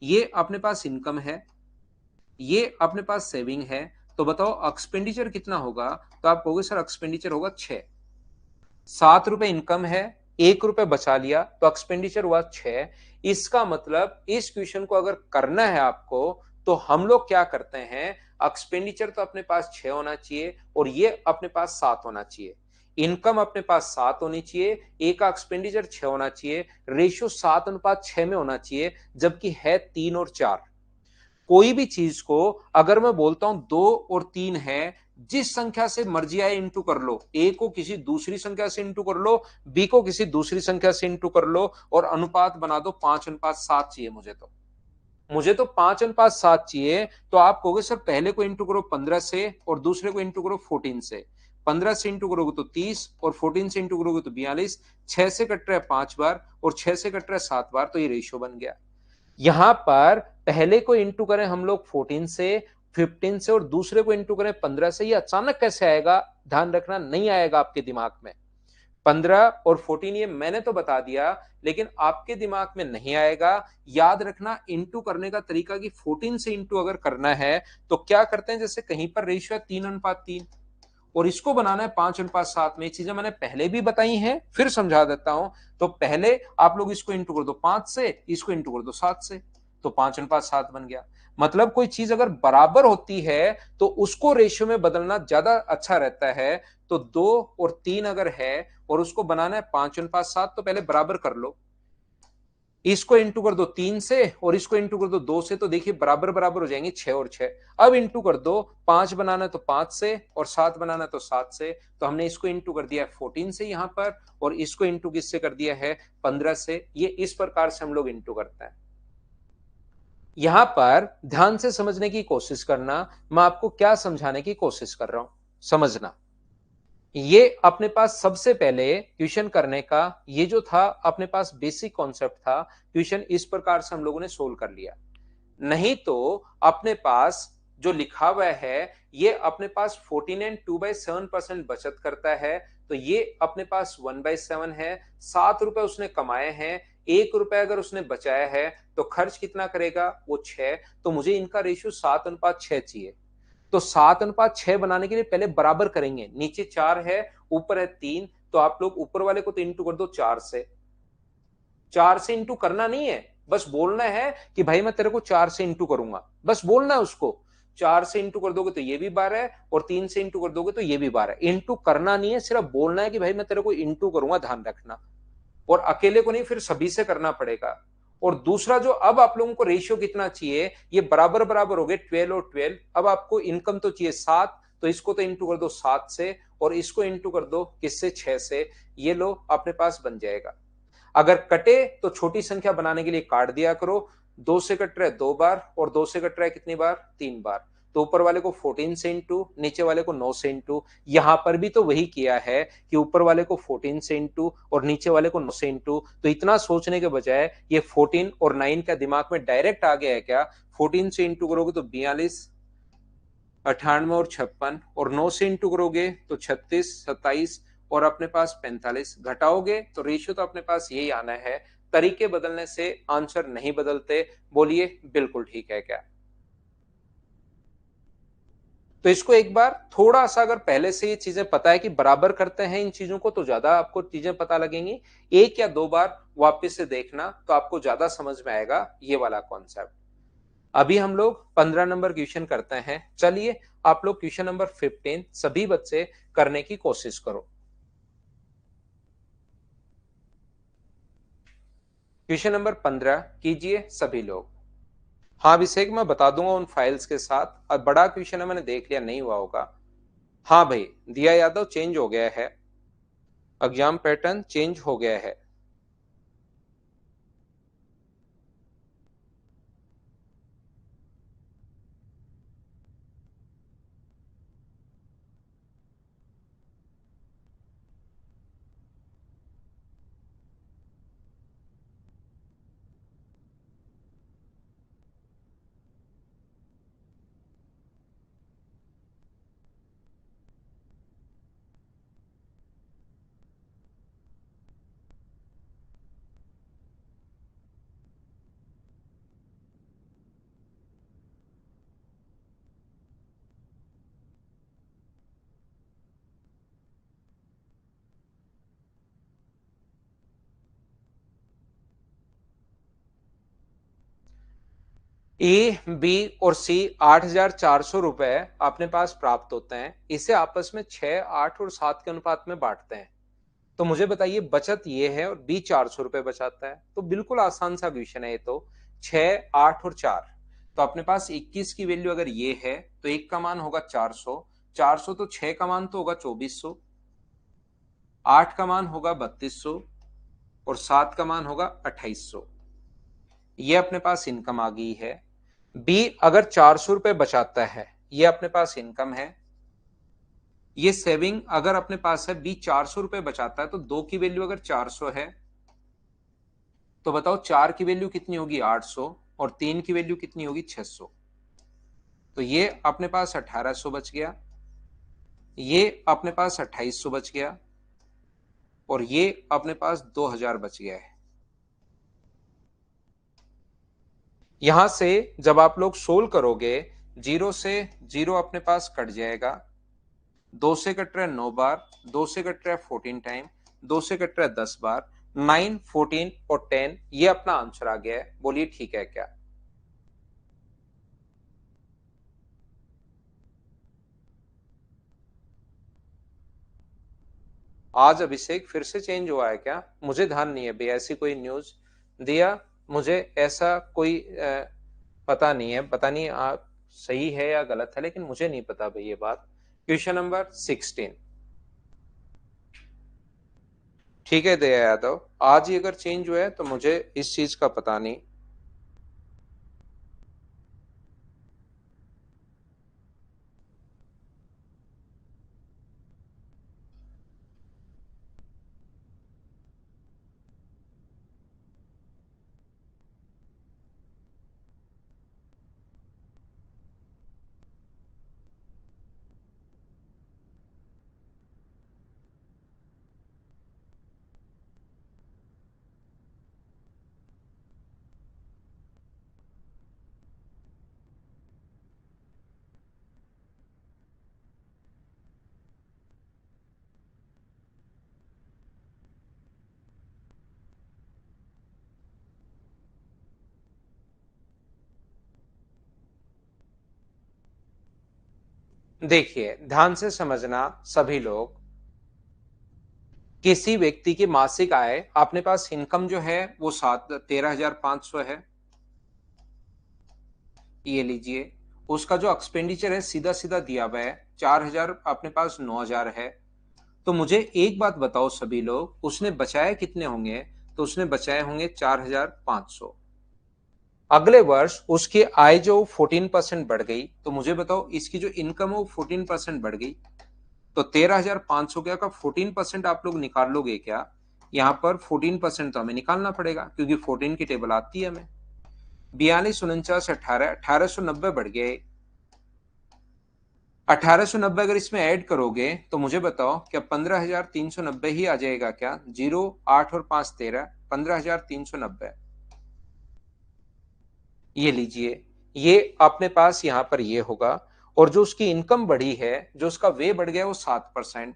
ये अपने पास इनकम है, ये अपने पास सेविंग है। तो बताओ एक्सपेंडिचर कितना होगा। तो आप कहोगे सर एक्सपेंडिचर होगा 6। 7 रुपए इनकम है, 1 रुपए बचा लिया, तो एक्सपेंडिचर हुआ 6। इसका मतलब इस क्वेश्चन को अगर करना है आपको, तो हम लोग क्या करते हैं, एक्सपेंडिचर तो अपने पास 6 होना चाहिए और ये अपने पास 7 होना चाहिए। इनकम अपने पास 7 होनी चाहिए, एक का एक्सपेंडिचर 6 होना चाहिए, रेशियो 7:6 में होना चाहिए, जबकि है 3 और 4। कोई भी चीज को अगर मैं बोलता हूं 2 और 3 है, जिस संख्या से मर्जी आए इंटू कर लो। ए को किसी दूसरी संख्या से इंटू कर लो, बी को किसी दूसरी संख्या से इंटू कर लो, और अनुपात बना दो 5:7 चाहिए मुझे तो 5:7 चाहिए। तो आप कहोगे सर पहले को इंटू करो 15 से और दूसरे को इंटू करो 14 से। 15 से इंटू करोगे तो 30 और 14 से इंटू करोगे तो 42। 6 से कट रहा है 5 बार और 6 से कट रहा है 7 बार, तो ये रेशियो बन गया। यहां पर पहले को इंटू करें हम लोग 14 से, 15 से, और दूसरे को इंटू करें 15 से। ये अचानक कैसे आएगा, ध्यान रखना नहीं आएगा आपके दिमाग में। 15 और 14 ये मैंने तो बता दिया, लेकिन आपके दिमाग में नहीं आएगा। याद रखना इंटू करने का तरीका कि 14 से इंटू अगर करना है तो क्या करते हैं, जैसे कहीं पर रेशियो है 3:3 और इसको बनाना है 5:7 में। ये चीजें मैंने पहले भी बताई हैं, फिर समझा देता हूं। तो पहले आप लोग इसको इंटू कर दो 5 से, इसको इंटू कर दो 7 से, तो 5:7 बन गया। मतलब कोई चीज अगर बराबर होती है तो उसको रेशियो में बदलना ज्यादा अच्छा रहता है। तो 2 और 3 अगर है और उसको बनाना है 5:7, तो पहले बराबर कर लो। इसको इंटू कर दो 3 से और इसको इंटू कर दो 2 से, तो देखिए बराबर बराबर हो जाएंगे 6 और 6। अब इंटू कर दो, 5 बनाना है तो 5 से और 7 बनाना है तो 7 से। तो हमने इसको इंटू कर दिया है 14 से यहां पर, और इसको इंटू किससे कर दिया है, 15 से। ये इस प्रकार से हम लोग इंटू करते हैं। यहां पर ध्यान से समझने की कोशिश करना, मैं आपको क्या समझाने की कोशिश कर रहा हूं, समझना। ये अपने पास सबसे पहले क्वेश्चन करने का ये जो था अपने पास बेसिक कॉन्सेप्ट था, क्वेश्चन इस प्रकार से हम लोगों ने सोल्व कर लिया। नहीं तो अपने पास जो लिखा हुआ है ये अपने पास 14 एंड 2/7% बचत करता है। तो ये अपने पास 1/7 है। 7 रुपए उसने कमाए हैं, 1 रुपए अगर उसने बचाया है तो खर्च कितना करेगा, वो 6। तो मुझे इनका रेशियो 7:6 चाहिए। तो 7:6 बनाने के लिए पहले बराबर करेंगे, नीचे 4 है ऊपर है 3, तो आप लोग ऊपर वाले को तो इंटू कर दो 4 से। 4 से इंटू करना नहीं है, बस बोलना है कि भाई मैं तेरे को 4 से इंटू करूंगा, बस बोलना है उसको। 4 से इंटू कर दोगे तो ये भी 12 है, और 3 से इंटू कर दोगे तो ये भी 12 है। इंटू करना नहीं है, सिर्फ बोलना है कि भाई मैं तेरे को इंटू करूंगा, ध्यान रखना। और अकेले को नहीं, फिर सभी से करना पड़ेगा। और दूसरा जो अब आप लोगों को रेशियो कितना चाहिए, ये बराबर बराबर हो गए 12 और 12। अब आपको इनकम तो चाहिए 7, तो इसको तो इंटू कर दो 7 से और इसको इंटू कर दो किससे, 6 से। ये लो अपने पास बन जाएगा। अगर कटे तो छोटी संख्या बनाने के लिए काट दिया करो। 2 से कट रहा है 2 बार और 2 से कट रहा है कितनी बार, 3 बार। तो ऊपर वाले को 14 से इंटू, नीचे वाले को 9 से इंटू। यहां पर भी तो वही किया है कि ऊपर वाले को 14 से इंटू और नीचे वाले को 9 से इंटू। तो इतना सोचने के बजाय ये 14 और 9 का दिमाग में डायरेक्ट आ गया है क्या। 14 से इंटू करोगे तो 42, 98 और 56, और 9 से इंटू करोगे तो 36, 27 और अपने पास 45। घटाओगे तो रेशियो तो अपने पास यही आना है। तरीके बदलने से आंसर नहीं बदलते। बोलिए बिल्कुल ठीक है क्या। तो इसको एक बार थोड़ा सा अगर पहले से ये चीजें पता है कि बराबर करते हैं इन चीजों को, तो ज्यादा आपको चीजें पता लगेंगी। 1 या 2 बार वापस से देखना तो आपको ज्यादा समझ में आएगा ये वाला कॉन्सेप्ट। अभी हम लोग 15 नंबर क्वेश्चन करते हैं। चलिए आप लोग क्वेश्चन नंबर 15 सभी बच्चे करने की कोशिश करो। क्वेश्चन नंबर 15 कीजिए सभी लोग। हाँ अभिषेक, मैं बता दूंगा उन फाइल्स के साथ। अब बड़ा क्वेश्चन है, मैंने देख लिया, नहीं हुआ होगा। हाँ भाई, दिया यादव चेंज हो गया है, एग्जाम पैटर्न चेंज हो गया है। ए, बी और सी 8,400 रुपए अपने पास प्राप्त होते हैं। इसे आपस में 6, 8 और 7 के अनुपात में बांटते हैं। तो मुझे बताइए बचत ये है और बी 400 रुपए बचाता है। तो बिल्कुल आसान सा क्वेश्चन है ये तो। 6, 8 और 4, तो अपने पास 21 की वैल्यू अगर ये है तो एक का मान होगा 400। 400 तो 6 का मान तो होगा 2400, 8 का मान होगा 3200 और 7 का मान होगा 2800। ये अपने पास इनकम आ गई है। बी अगर 400 रुपए बचाता है, ये अपने पास इनकम है। ये सेविंग अगर अपने पास है, बी 400 रुपए बचाता है, तो 2 की वैल्यू अगर 400 है तो बताओ 4 की वैल्यू कितनी होगी, 800, और 3 की वैल्यू कितनी होगी, 600। तो ये अपने पास 1800 बच गया, ये अपने पास 2800 बच गया, और ये अपने पास 2000 बच गया है। यहां से जब आप लोग सोल्व करोगे, 0 से 0 अपने पास कट जाएगा, 2 से कट रहा है 9 बार, 2 से कट रहा है 14 टाइम, 2 से कट रहा है 10 बार, 9, 14 और 10, ये अपना आंसर आ गया है। बोलिए ठीक है क्या? आज अभिषेक फिर से चेंज हुआ है क्या? मुझे ध्यान नहीं है भाई, ऐसी कोई न्यूज दिया मुझे, ऐसा कोई पता नहीं है, पता नहीं आप सही है या गलत है, लेकिन मुझे नहीं पता भाई ये बात। Question number 16। ठीक है दया यादव, आज ही अगर चेंज हुआ है तो मुझे इस चीज का पता नहीं। देखिए ध्यान से समझना सभी लोग, किसी व्यक्ति की मासिक आय, अपने पास इनकम जो है वो 13,500 है, ये लीजिए। उसका जो एक्सपेंडिचर है सीधा सीधा दिया हुआ है 4,000, अपने पास 9,000 है। तो मुझे एक बात बताओ सभी लोग, उसने बचाए कितने होंगे? तो उसने बचाए होंगे 4,500। अगले वर्ष उसकी आय जो 14% बढ़ गई, तो मुझे बताओ इसकी जो इनकम है वो 14% बढ़ गई, तो 13,500 का 14% आप लोग निकाल लोगे क्या? यहाँ पर 14% तो हमें निकालना पड़ेगा, क्योंकि 14 की टेबल आती है हमें। 42, 49, 18, 1890 बढ़ गए। 1890 अगर इसमें ऐड करोगे तो मुझे बताओ क्या 15,390 ही आ जाएगा क्या? 0, 8 और 5 13, 15,390। ये लीजिए, ये अपने पास यहां पर ये होगा। और जो उसकी इनकम बढ़ी है, जो उसका वे बढ़ गया वो 7%।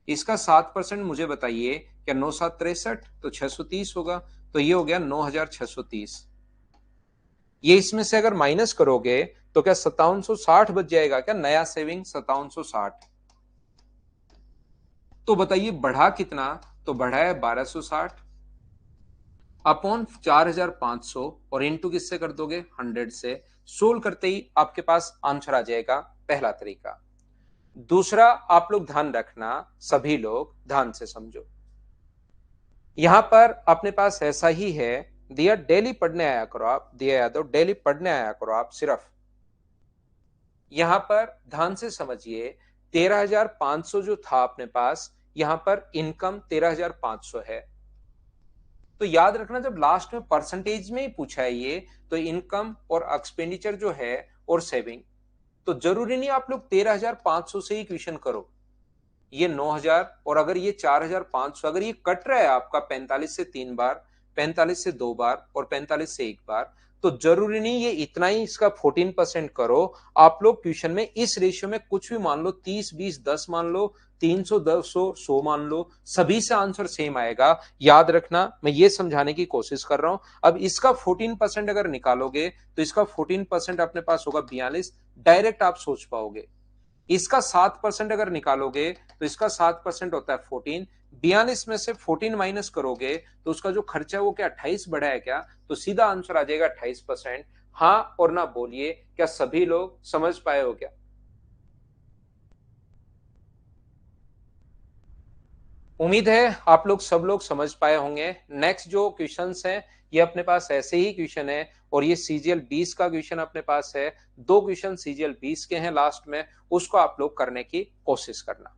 इसका 7% मुझे बताइए, क्या 9,763 तो 630 होगा, तो ये हो गया 9,630। ये इसमें से अगर माइनस करोगे तो क्या 5760 बच जाएगा क्या? नया सेविंग 5760। तो बताइए बढ़ा कितना? तो बढ़ा है 1260 अपॉन 4,500, और इनटू किससे कर दोगे? 100 से। सोल्व करते ही आपके पास आंसर आ जाएगा, पहला तरीका। दूसरा आप लोग ध्यान रखना, सभी लोग ध्यान से समझो। यहां पर अपने पास ऐसा ही है, दिया डेली पढ़ने आया करो आप, दिया यादव डेली पढ़ने आया करो आप सिर्फ। यहां पर ध्यान से समझिए, 13,500 जो था अपने पास, यहां पर इनकम 13,500 है। तो याद रखना, जब लास्ट में परसेंटेज में ही पूछा है ये, तो इनकम और एक्सपेंडिचर जो है और सेविंग, तो जरूरी नहीं आप लोग 13,500 से ही क्वेश्चन करो। ये 9,000 और अगर ये 4,500, अगर ये कट रहा है आपका 45 से 3 बार, 45 से 2 बार और 45 से 1 बार, तो जरूरी नहीं ये इतना ही इसका 14% करो। आप लोग ट्यूशन में इस रेशियो में कुछ भी मान लो, 30, 20, 10 मान लो, 300, 200, 100 मान लो, सभी से आंसर सेम आएगा। याद रखना, मैं ये समझाने की कोशिश कर रहा हूं। अब इसका 14% अगर निकालोगे तो इसका 14% अपने पास होगा 42, डायरेक्ट आप सोच पाओगे। इसका 7% अगर निकालोगे तो इसका 7% होता है 14। 42 में से 14 माइनस करोगे तो उसका जो खर्चा है वो क्या 28 बढ़ा है क्या? तो सीधा आंसर आ जाएगा 28%। हाँ और ना बोलिए, क्या सभी लोग समझ पाए हो क्या? उम्मीद है आप लोग सब लोग समझ पाए होंगे। नेक्स्ट जो क्वेश्चंस हैं ये अपने पास ऐसे ही क्वेश्चन है, और ये सीजीएल 20 का क्वेश्चन अपने पास है। दो क्वेश्चन सीजीएल 20 के हैं लास्ट में, उसको आप लोग करने की कोशिश करना।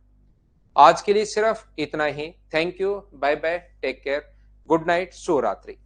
आज के लिए सिर्फ इतना ही। Thank you, bye bye, take care, good night, शुभ रात्रि।